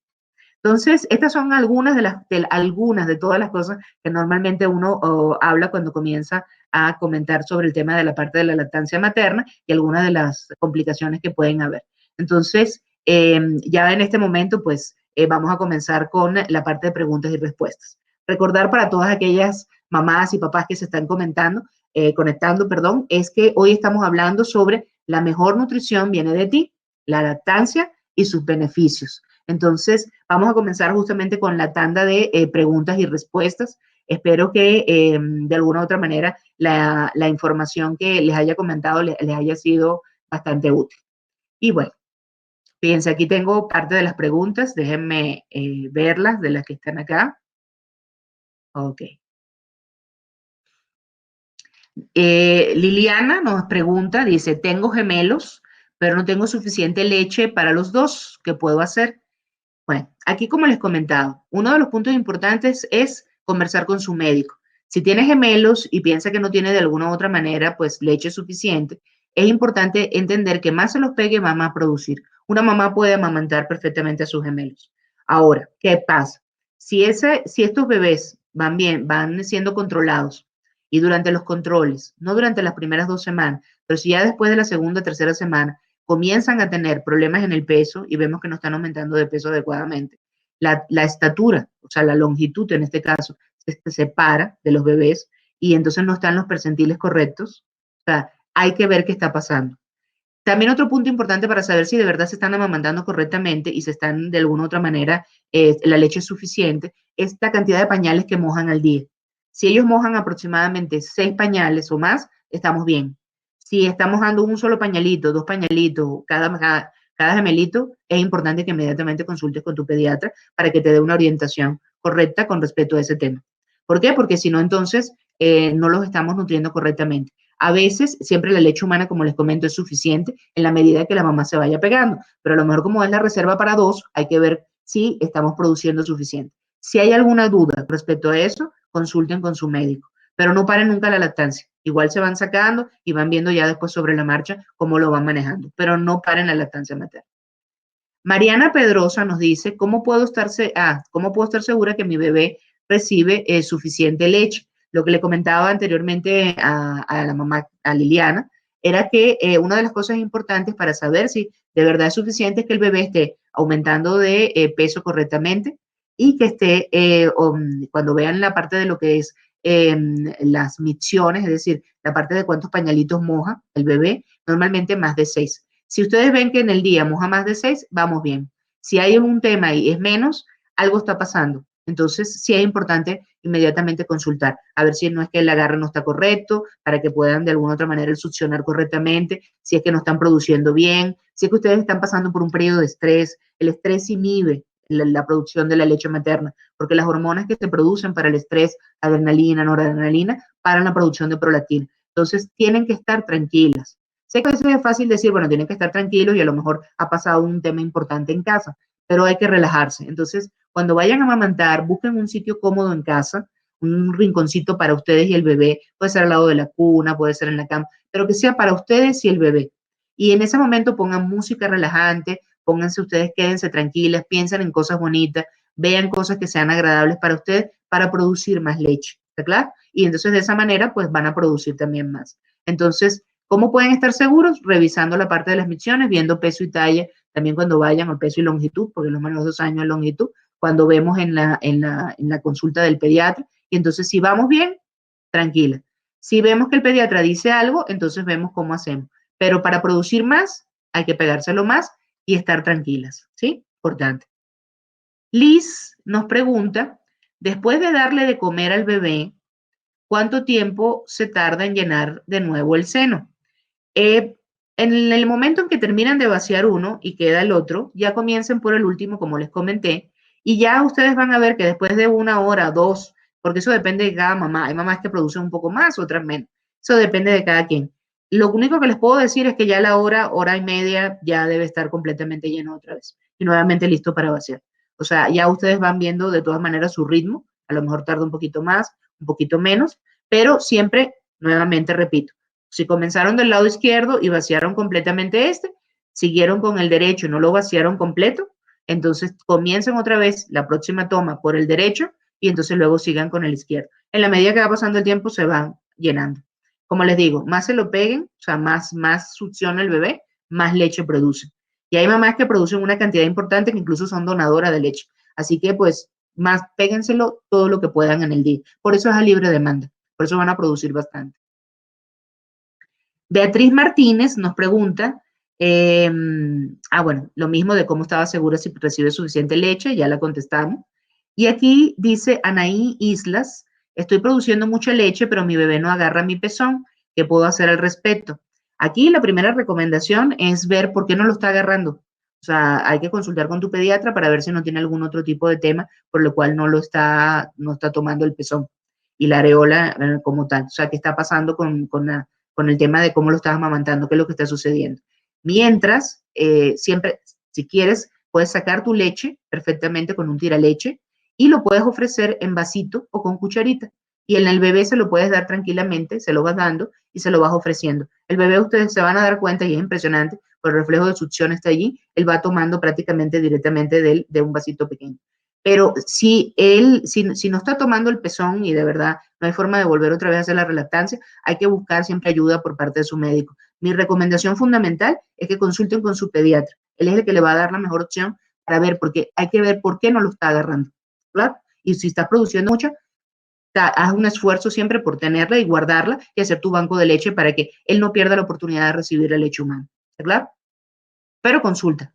Entonces, estas son algunas de todas las cosas que normalmente uno habla cuando comienza a comentar sobre el tema de la parte de la lactancia materna y algunas de las complicaciones que pueden haber. Entonces, ya en este momento, pues vamos a comenzar con la parte de preguntas y respuestas. Recordar para todas aquellas mamás y papás que se están conectando, perdón, es que hoy estamos hablando sobre la mejor nutrición viene de ti, la lactancia y sus beneficios. Entonces, vamos a comenzar justamente con la tanda de preguntas y respuestas. Espero que de alguna u otra manera la información que les haya comentado les haya sido bastante útil. Y bueno, fíjense, aquí tengo parte de las preguntas. Déjenme verlas de las que están acá. Ok. Liliana nos pregunta, dice, tengo gemelos, pero no tengo suficiente leche para los dos. ¿Qué puedo hacer? Bueno, aquí como les comentaba, uno de los puntos importantes es conversar con su médico. Si tiene gemelos y piensa que no tiene de alguna u otra manera pues leche suficiente, es importante entender que más se los pegue, más va a producir. Una mamá puede amamantar perfectamente a sus gemelos. Ahora, ¿qué pasa? Si estos bebés van bien, van siendo controlados y durante los controles, no durante las primeras 2 semanas, pero si ya después de la segunda, tercera semana comienzan a tener problemas en el peso y vemos que no están aumentando de peso adecuadamente. La estatura, o sea, la longitud en este caso, se separa de los bebés y entonces no están los percentiles correctos. O sea, hay que ver qué está pasando. También otro punto importante para saber si de verdad se están amamantando correctamente y se están de alguna u otra manera, la leche es suficiente, es la cantidad de pañales que mojan al día. Si ellos mojan aproximadamente 6 pañales o más, estamos bien. Si estamos dando un solo pañalito, 2 pañalitos, cada gemelito, es importante que inmediatamente consultes con tu pediatra para que te dé una orientación correcta con respecto a ese tema. ¿Por qué? Porque si no, entonces no los estamos nutriendo correctamente. A veces, siempre la leche humana, como les comento, es suficiente en la medida que la mamá se vaya pegando, pero a lo mejor como es la reserva para dos, hay que ver si estamos produciendo suficiente. Si hay alguna duda respecto a eso, consulten con su médico, pero no paren nunca la lactancia. Igual se van sacando y van viendo ya después sobre la marcha cómo lo van manejando, pero no paren la lactancia materna. Mariana Pedrosa nos dice, ¿cómo puedo estar segura que mi bebé recibe suficiente leche? Lo que le comentaba anteriormente a la mamá, a Liliana, era que una de las cosas importantes para saber si de verdad es suficiente es que el bebé esté aumentando de peso correctamente y que esté, cuando vean la parte de lo que es las micciones, es decir, la parte de cuántos pañalitos moja el bebé, normalmente más de 6. Si ustedes ven que en el día moja más de 6, vamos bien. Si hay un tema y es menos, algo está pasando. Entonces, sí es importante inmediatamente consultar, a ver si no es que el agarre no está correcto, para que puedan de alguna otra manera succionar correctamente, si es que no están produciendo bien, si es que ustedes están pasando por un periodo de estrés. El estrés inhibe la producción de la leche materna, porque las hormonas que se producen para el estrés, adrenalina, noradrenalina, paran la producción de prolactina. Entonces, tienen que estar tranquilas. Sé que a veces es fácil decir, bueno, tienen que estar tranquilos y a lo mejor ha pasado un tema importante en casa, pero hay que relajarse. Entonces, cuando vayan a amamantar, busquen un sitio cómodo en casa, un rinconcito para ustedes y el bebé, puede ser al lado de la cuna, puede ser en la cama, pero que sea para ustedes y el bebé. Y en ese momento pongan música relajante, pónganse ustedes, quédense tranquilas, piensen en cosas bonitas, vean cosas que sean agradables para ustedes para producir más leche, ¿está claro? Y entonces de esa manera pues van a producir también más. Entonces, ¿cómo pueden estar seguros? Revisando la parte de las misiones, viendo peso y talla, también cuando vayan al peso y longitud, porque los menos de 2 años de longitud, cuando vemos en la consulta del pediatra. Y entonces, si vamos bien, tranquila. Si vemos que el pediatra dice algo, entonces vemos cómo hacemos. Pero para producir más, hay que pegárselo más y estar tranquilas, ¿sí? Importante. Liz nos pregunta, después de darle de comer al bebé, ¿cuánto tiempo se tarda en llenar de nuevo el seno? Eh, en el momento en que terminan de vaciar uno y queda el otro, ya comiencen por el último, como les comenté, y ya ustedes van a ver que después de 1 hora, 2, porque eso depende de cada mamá, hay mamás que producen un poco más, otras menos, eso depende de cada quien. Lo único que les puedo decir es que ya a la hora, hora y media, ya debe estar completamente lleno otra vez y nuevamente listo para vaciar. O sea, ya ustedes van viendo de todas maneras su ritmo, a lo mejor tarda un poquito más, un poquito menos, pero siempre, nuevamente repito, si comenzaron del lado izquierdo y vaciaron completamente este, siguieron con el derecho y no lo vaciaron completo, entonces comiencen otra vez la próxima toma por el derecho y entonces luego sigan con el izquierdo. En la medida que va pasando el tiempo se van llenando. Como les digo, más se lo peguen, o sea, más succiona el bebé, más leche produce. Y hay mamás que producen una cantidad importante que incluso son donadoras de leche. Así que pues más péguenselo todo lo que puedan en el día. Por eso es a libre demanda. Por eso van a producir bastante. Beatriz Martínez nos pregunta, bueno, lo mismo de cómo estaba segura si recibe suficiente leche, ya la contestamos. Y aquí dice Anaí Islas, estoy produciendo mucha leche, pero mi bebé no agarra mi pezón, ¿qué puedo hacer al respecto? Aquí la primera recomendación es ver por qué no lo está agarrando. O sea, hay que consultar con tu pediatra para ver si no tiene algún otro tipo de tema por lo cual no está tomando el pezón y la areola como tal. O sea, ¿qué está pasando con el tema de cómo lo estás amamantando, qué es lo que está sucediendo? Mientras, siempre, si quieres, puedes sacar tu leche perfectamente con un tiraleche y lo puedes ofrecer en vasito o con cucharita. Y en el bebé se lo puedes dar tranquilamente, se lo vas dando y se lo vas ofreciendo. El bebé ustedes se van a dar cuenta y es impresionante, por el reflejo de succión está allí, él va tomando prácticamente directamente de un vasito pequeño. Pero si no está tomando el pezón y de verdad no hay forma de volver otra vez a hacer la relactancia, hay que buscar siempre ayuda por parte de su médico. Mi recomendación fundamental es que consulten con su pediatra. Él es el que le va a dar la mejor opción para ver, porque hay que ver por qué no lo está agarrando, ¿claro? Y si estás produciendo mucha, haz un esfuerzo siempre por tenerla y guardarla y hacer tu banco de leche para que él no pierda la oportunidad de recibir la leche humana, ¿claro? Pero consulta.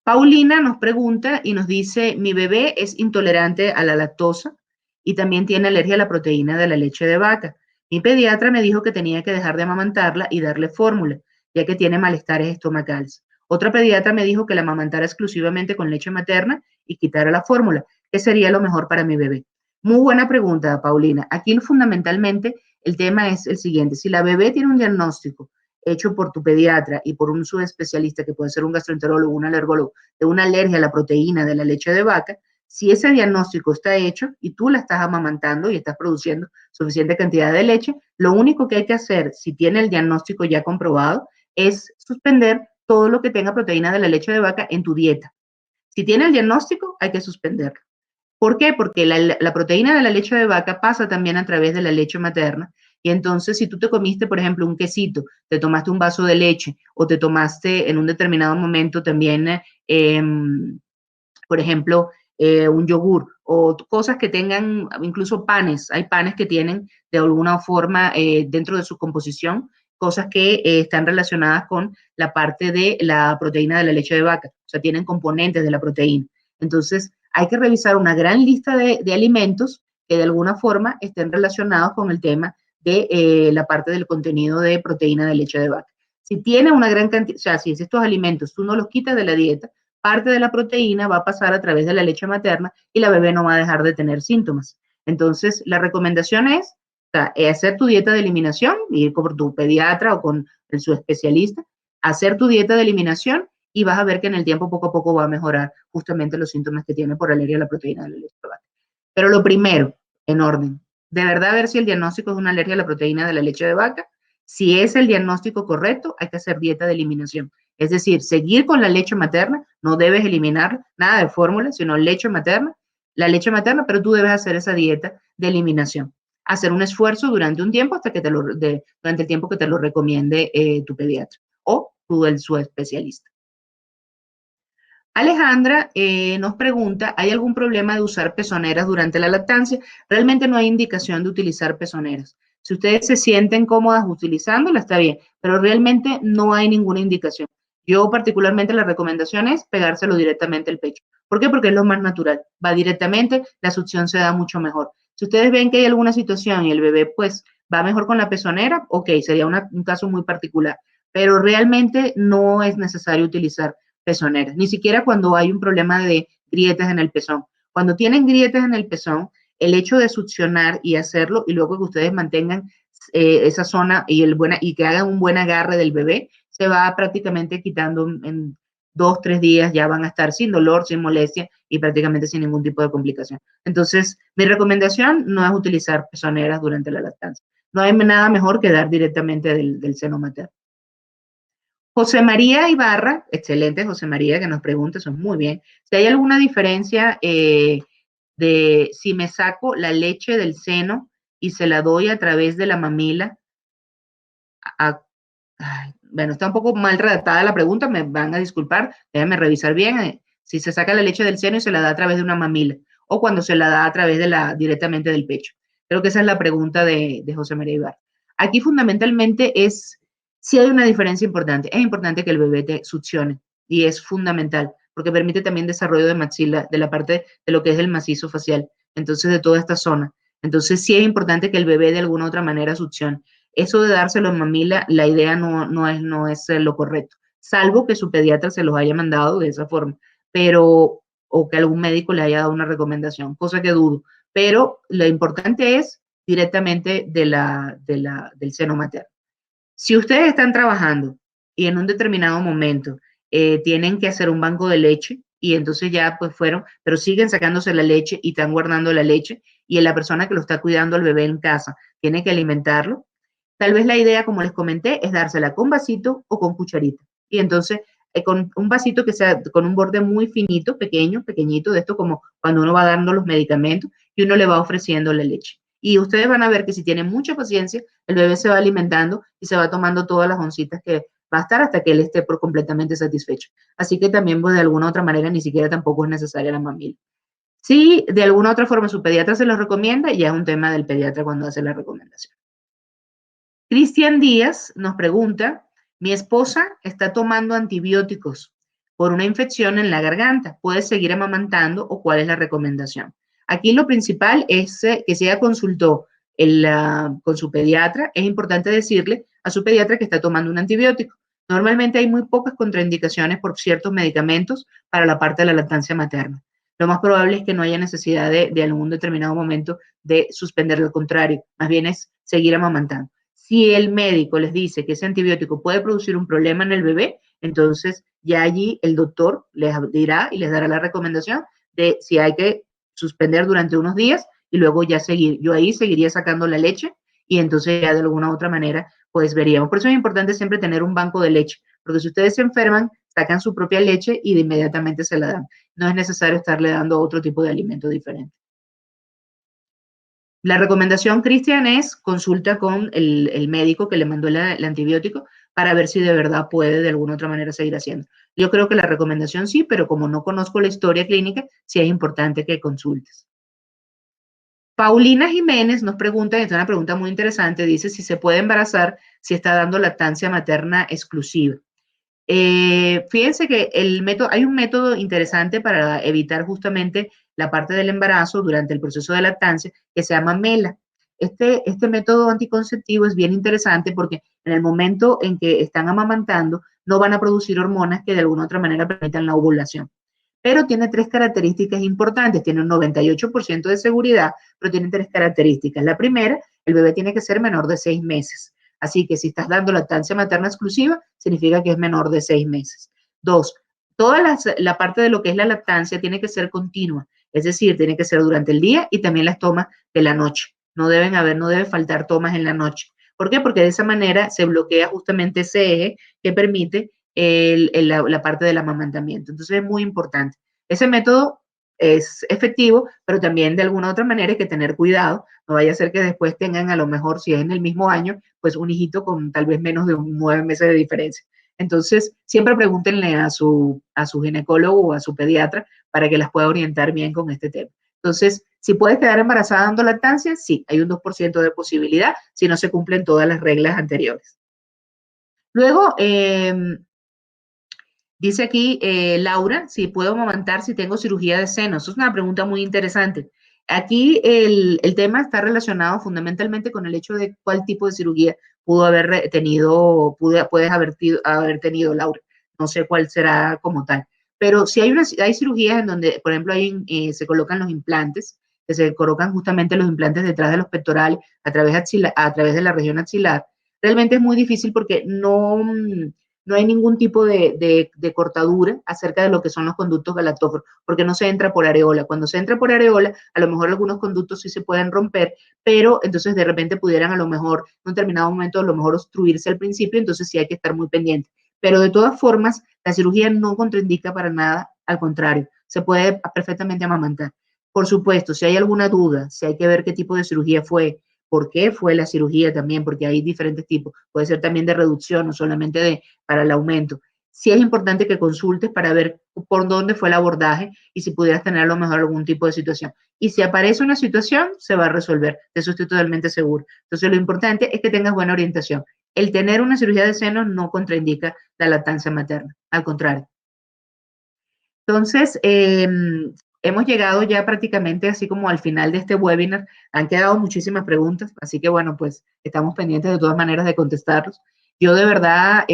Paulina nos pregunta y nos dice, mi bebé es intolerante a la lactosa y también tiene alergia a la proteína de la leche de vaca. Mi pediatra me dijo que tenía que dejar de amamantarla y darle fórmula, ya que tiene malestares estomacales. Otra pediatra me dijo que la amamantara exclusivamente con leche materna y quitara la fórmula. ¿Qué sería lo mejor para mi bebé? Muy buena pregunta, Paulina. Aquí fundamentalmente el tema es el siguiente. Si la bebé tiene un diagnóstico hecho por tu pediatra y por un subespecialista, que puede ser un gastroenterólogo, un alergólogo, de una alergia a la proteína de la leche de vaca, si ese diagnóstico está hecho y tú la estás amamantando y estás produciendo suficiente cantidad de leche, lo único que hay que hacer, si tiene el diagnóstico ya comprobado, es suspender todo lo que tenga proteína de la leche de vaca en tu dieta. Si tiene el diagnóstico, hay que suspenderlo. ¿Por qué? Porque la proteína de la leche de vaca pasa también a través de la leche materna. Y entonces, si tú te comiste, por ejemplo, un quesito, te tomaste un vaso de leche o te tomaste en un determinado momento también, por ejemplo, un yogur o cosas que tengan, incluso panes, hay panes que tienen de alguna forma dentro de su composición cosas que están relacionadas con la parte de la proteína de la leche de vaca, o sea, tienen componentes de la proteína. Entonces, hay que revisar una gran lista de alimentos que de alguna forma estén relacionados con el tema de la parte del contenido de proteína de leche de vaca. Si tiene una gran cantidad, o sea, si estos alimentos tú no los quitas de la dieta, parte de la proteína va a pasar a través de la leche materna y la bebé no va a dejar de tener síntomas. Entonces, la recomendación es, o sea, hacer tu dieta de eliminación, ir con tu pediatra o con su especialista, hacer tu dieta de eliminación y vas a ver que en el tiempo poco a poco va a mejorar justamente los síntomas que tiene por alergia a la proteína de la leche de vaca. Pero lo primero, en orden. De verdad, ver si el diagnóstico es una alergia a la proteína de la leche de vaca. Si es el diagnóstico correcto, hay que hacer dieta de eliminación. Es decir, seguir con la leche materna, no debes eliminar nada de fórmula, sino leche materna, la leche materna, pero tú debes hacer esa dieta de eliminación. Hacer un esfuerzo durante un tiempo hasta que durante el tiempo que te lo recomiende tu pediatra o su especialista. Alejandra nos pregunta, ¿hay algún problema de usar pezoneras durante la lactancia? Realmente no hay indicación de utilizar pezoneras. Si ustedes se sienten cómodas utilizándola, está bien, pero realmente no hay ninguna indicación. Yo particularmente la recomendación es pegárselo directamente al pecho. ¿Por qué? Porque es lo más natural. Va directamente, la succión se da mucho mejor. Si ustedes ven que hay alguna situación y el bebé pues va mejor con la pezonera, ok, sería un caso muy particular, pero realmente no es necesario utilizar pezoneras, ni siquiera cuando hay un problema de grietas en el pezón. Cuando tienen grietas en el pezón, el hecho de succionar y hacerlo y luego que ustedes mantengan esa zona y que hagan un buen agarre del bebé, se va prácticamente quitando en 2, 3 días, ya van a estar sin dolor, sin molestia y prácticamente sin ningún tipo de complicación. Entonces, mi recomendación no es utilizar pezoneras durante la lactancia. No hay nada mejor que dar directamente del seno materno. José María Ibarra, excelente José María, que nos pregunta, eso es muy bien. Si hay alguna diferencia de si me saco la leche del seno y se la doy a través de la mamila. A- bueno, está un poco mal redactada la pregunta, me van a disculpar, déjenme revisar bien. Si se saca la leche del seno y se la da a través de una mamila o cuando se la da a través directamente del pecho. Creo que esa es la pregunta de José María Ibarra. Aquí fundamentalmente si hay una diferencia importante. Es importante que el bebé te succione y es fundamental porque permite también desarrollo de maxila, de la parte de lo que es el macizo facial, entonces de toda esta zona. Entonces sí es importante que el bebé de alguna u otra manera succione. Eso de dárselo en mamila, la idea no es lo correcto, salvo que su pediatra se los haya mandado de esa forma, pero, o que algún médico le haya dado una recomendación, cosa que dudo. Pero lo importante es directamente del seno materno. Si ustedes están trabajando y en un determinado momento tienen que hacer un banco de leche y entonces ya pues fueron, pero siguen sacándose la leche y están guardando la leche y la persona que lo está cuidando al bebé en casa tiene que alimentarlo, tal vez la idea, como les comenté, es dársela con vasito o con cucharita. Y entonces, con un vasito que sea con un borde muy finito, pequeño, pequeñito, de esto como cuando uno va dando los medicamentos y uno le va ofreciendo la leche. Y ustedes van a ver que si tienen mucha paciencia, el bebé se va alimentando y se va tomando todas las oncitas que va a estar hasta que él esté por completamente satisfecho. Así que también, pues, de alguna otra manera, ni siquiera tampoco es necesaria la mamila. Si de alguna otra forma su pediatra se lo recomienda, ya es un tema del pediatra cuando hace la recomendación. Cristian Díaz nos pregunta, mi esposa está tomando antibióticos por una infección en la garganta. ¿Puede seguir amamantando o cuál es la recomendación? Aquí lo principal es que si ella consultó con su pediatra, es importante decirle a su pediatra que está tomando un antibiótico. Normalmente hay muy pocas contraindicaciones por ciertos medicamentos para la parte de la lactancia materna. Lo más probable es que no haya necesidad de algún determinado momento de suspenderlo, al contrario, más bien es seguir amamantando. Si el médico les dice que ese antibiótico puede producir un problema en el bebé, entonces ya allí el doctor les dirá y les dará la recomendación de si hay que suspender durante unos días y luego ya seguir. Yo ahí seguiría sacando la leche y entonces ya de alguna u otra manera pues veríamos. Por eso es importante siempre tener un banco de leche, porque si ustedes se enferman, sacan su propia leche y de inmediatamente se la dan. No es necesario estarle dando otro tipo de alimento diferente. La recomendación, Cristian, es consulta con el médico que le mandó el antibiótico para ver si de verdad puede de alguna otra manera seguir haciendo. Yo creo que la recomendación sí, pero como no conozco la historia clínica, sí es importante que consultes. Paulina Jiménez nos pregunta, esta es una pregunta muy interesante, dice si se puede embarazar si está dando lactancia materna exclusiva. Fíjense que hay un método interesante para evitar justamente la parte del embarazo durante el proceso de lactancia que se llama MELA. Este método anticonceptivo es bien interesante porque en el momento en que están amamantando no van a producir hormonas que de alguna u otra manera permitan la ovulación. Pero tiene tres características importantes. Tiene un 98% de seguridad, pero tiene tres características. La primera, el bebé tiene que ser menor de 6 meses. Así que si estás dando lactancia materna exclusiva, significa que es menor de 6 meses. Dos, la parte de lo que es la lactancia tiene que ser continua. Es decir, tiene que ser durante el día y también las tomas de la noche. No debe faltar tomas en la noche. ¿Por qué? Porque de esa manera se bloquea justamente ese eje que permite la parte del amamantamiento. Entonces es muy importante. Ese método es efectivo, pero también de alguna otra manera hay que tener cuidado. No vaya a ser que después tengan, a lo mejor, si es en el mismo año, pues un hijito con tal vez menos de 9 meses de diferencia. Entonces, siempre pregúntenle a su ginecólogo o a su pediatra para que las pueda orientar bien con este tema. Entonces, si puedes quedar embarazada dando lactancia, sí, hay un 2% de posibilidad si no se cumplen todas las reglas anteriores. Luego, dice aquí Laura, si puedo amamantar si tengo cirugía de senos. Eso es una pregunta muy interesante. Aquí el tema está relacionado fundamentalmente con el hecho de cuál tipo de cirugía pudo haber tenido, puedes haber tenido, Laura. No sé cuál será como tal. Pero si hay cirugías en donde, por ejemplo, se colocan los implantes, que se colocan justamente los implantes detrás de los pectorales a través de la región axilar, realmente es muy difícil porque no hay ningún tipo de cortadura acerca de lo que son los conductos galactóforos, porque no se entra por areola. Cuando se entra por areola, a lo mejor algunos conductos sí se pueden romper, pero entonces de repente pudieran a lo mejor, en un determinado momento, a lo mejor obstruirse al principio, entonces sí hay que estar muy pendiente. Pero de todas formas, la cirugía no contraindica para nada, al contrario, se puede perfectamente amamantar. Por supuesto, si hay alguna duda, si hay que ver qué tipo de cirugía fue, por qué fue la cirugía también, porque hay diferentes tipos, puede ser también de reducción, no solamente para el aumento. Sí es importante que consultes para ver por dónde fue el abordaje y si pudieras tener a lo mejor algún tipo de situación. Y si aparece una situación, se va a resolver. De eso estoy totalmente seguro. Entonces, lo importante es que tengas buena orientación. El tener una cirugía de senos no contraindica la lactancia materna, al contrario. Entonces, hemos llegado ya prácticamente así como al final de este webinar. Han quedado muchísimas preguntas, así que bueno, pues estamos pendientes de todas maneras de contestarlos. Yo de verdad,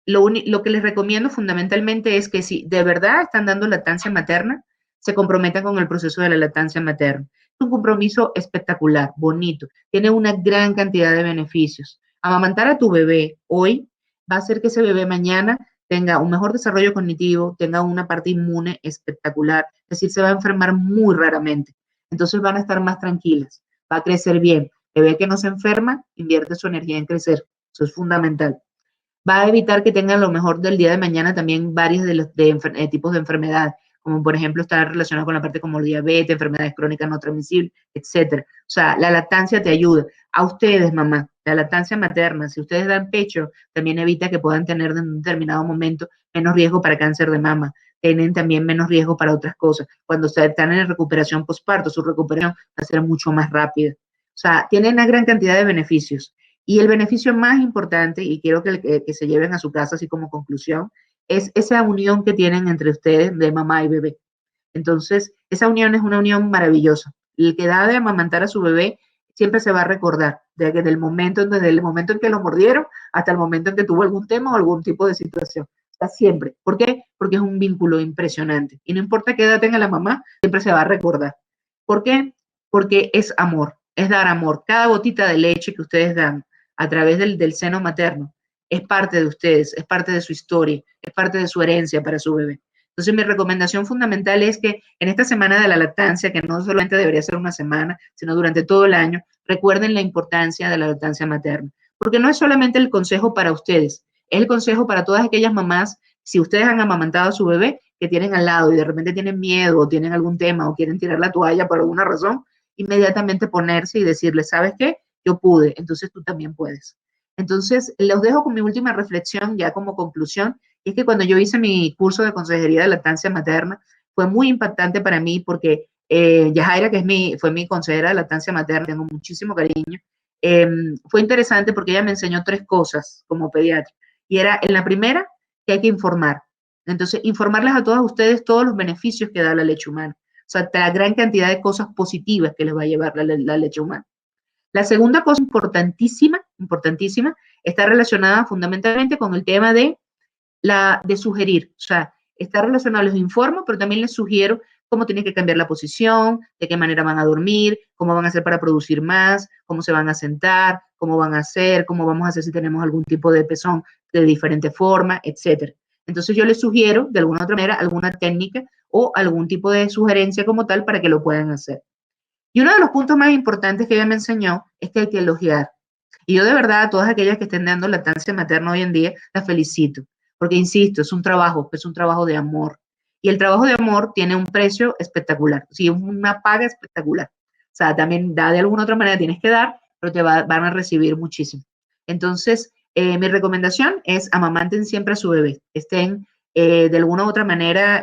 lo que les recomiendo fundamentalmente es que si de verdad están dando lactancia materna, se comprometan con el proceso de la lactancia materna. Es un compromiso espectacular, bonito, tiene una gran cantidad de beneficios. Amamantar a tu bebé hoy va a hacer que ese bebé mañana tenga un mejor desarrollo cognitivo, tenga una parte inmune espectacular, es decir, se va a enfermar muy raramente. Entonces van a estar más tranquilas, va a crecer bien. Bebé que no se enferma, invierte su energía en crecer. Eso es fundamental. Va a evitar que tengan lo mejor del día de mañana también varios tipos de enfermedades, como por ejemplo estar relacionado con la parte como diabetes, enfermedades crónicas no transmisibles, etcétera. O sea, la lactancia te ayuda. A ustedes, mamá, la lactancia materna, si ustedes dan pecho, también evita que puedan tener en un determinado momento menos riesgo para cáncer de mama. Tienen también menos riesgo para otras cosas. Cuando están en recuperación postparto, su recuperación va a ser mucho más rápida. O sea, tienen una gran cantidad de beneficios. Y el beneficio más importante, y quiero que se lleven a su casa así como conclusión, es esa unión que tienen entre ustedes de mamá y bebé. Entonces, esa unión es una unión maravillosa. El que da de amamantar a su bebé siempre se va a recordar desde desde el momento en que lo mordieron hasta el momento en que tuvo algún tema o algún tipo de situación. O sea, siempre. ¿Por qué? Porque es un vínculo impresionante. Y no importa qué edad tenga la mamá, siempre se va a recordar. ¿Por qué? Porque es amor, es dar amor. Cada gotita de leche que ustedes dan a través del seno materno es parte de ustedes, es parte de su historia, es parte de su herencia para su bebé. Entonces, mi recomendación fundamental es que en esta semana de la lactancia, que no solamente debería ser una semana, sino durante todo el año, recuerden la importancia de la lactancia materna. Porque no es solamente el consejo para ustedes, es el consejo para todas aquellas mamás, si ustedes han amamantado a su bebé, que tienen al lado y de repente tienen miedo o tienen algún tema o quieren tirar la toalla por alguna razón, inmediatamente ponerse y decirle, ¿sabes qué? Yo pude, entonces tú también puedes. Entonces, los dejo con mi última reflexión ya como conclusión, y es que cuando yo hice mi curso de consejería de lactancia materna, fue muy impactante para mí porque Yajaira, que fue mi consejera de lactancia materna, tengo muchísimo cariño, eh, fue interesante porque ella me enseñó tres cosas como pediatra. Y era en la primera, que hay que informar. Entonces, informarles a todas ustedes todos los beneficios que da la leche humana. O sea, la gran cantidad de cosas positivas que les va a llevar la leche humana. La segunda cosa importantísima, importantísima, está relacionada fundamentalmente con el tema de sugerir. O sea, está relacionado, les informo, pero también les sugiero cómo tienen que cambiar la posición, de qué manera van a dormir, cómo van a hacer para producir más, cómo se van a sentar, cómo van a hacer, cómo vamos a hacer si tenemos algún tipo de pezón de diferente forma, etcétera. Entonces yo les sugiero de alguna otra manera alguna técnica o algún tipo de sugerencia como tal para que lo puedan hacer. Y uno de los puntos más importantes que ella me enseñó es que hay que elogiar. Y yo de verdad a todas aquellas que estén dando lactancia materna hoy en día, las felicito, porque insisto, es un trabajo de amor. Y el trabajo de amor tiene un precio espectacular, sí, una paga espectacular. O sea, también da de alguna otra manera, tienes que dar, pero van a recibir muchísimo. Entonces, mi recomendación es amamanten siempre a su bebé, estén de alguna u otra manera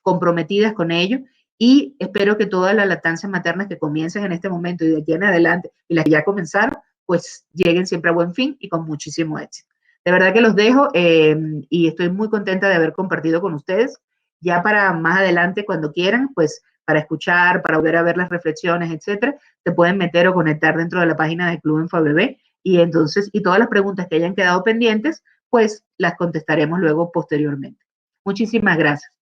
comprometidas con ello y espero que todas las lactancias maternas que comiencen en este momento y de aquí en adelante y las que ya comenzaron, pues lleguen siempre a buen fin y con muchísimo éxito. De verdad que los dejo y estoy muy contenta de haber compartido con ustedes. Ya para más adelante, cuando quieran, pues para escuchar, para volver a ver las reflexiones, etcétera, se pueden meter o conectar dentro de la página del Club InfoBebé y entonces, y todas las preguntas que hayan quedado pendientes, pues las contestaremos luego posteriormente. Muchísimas gracias.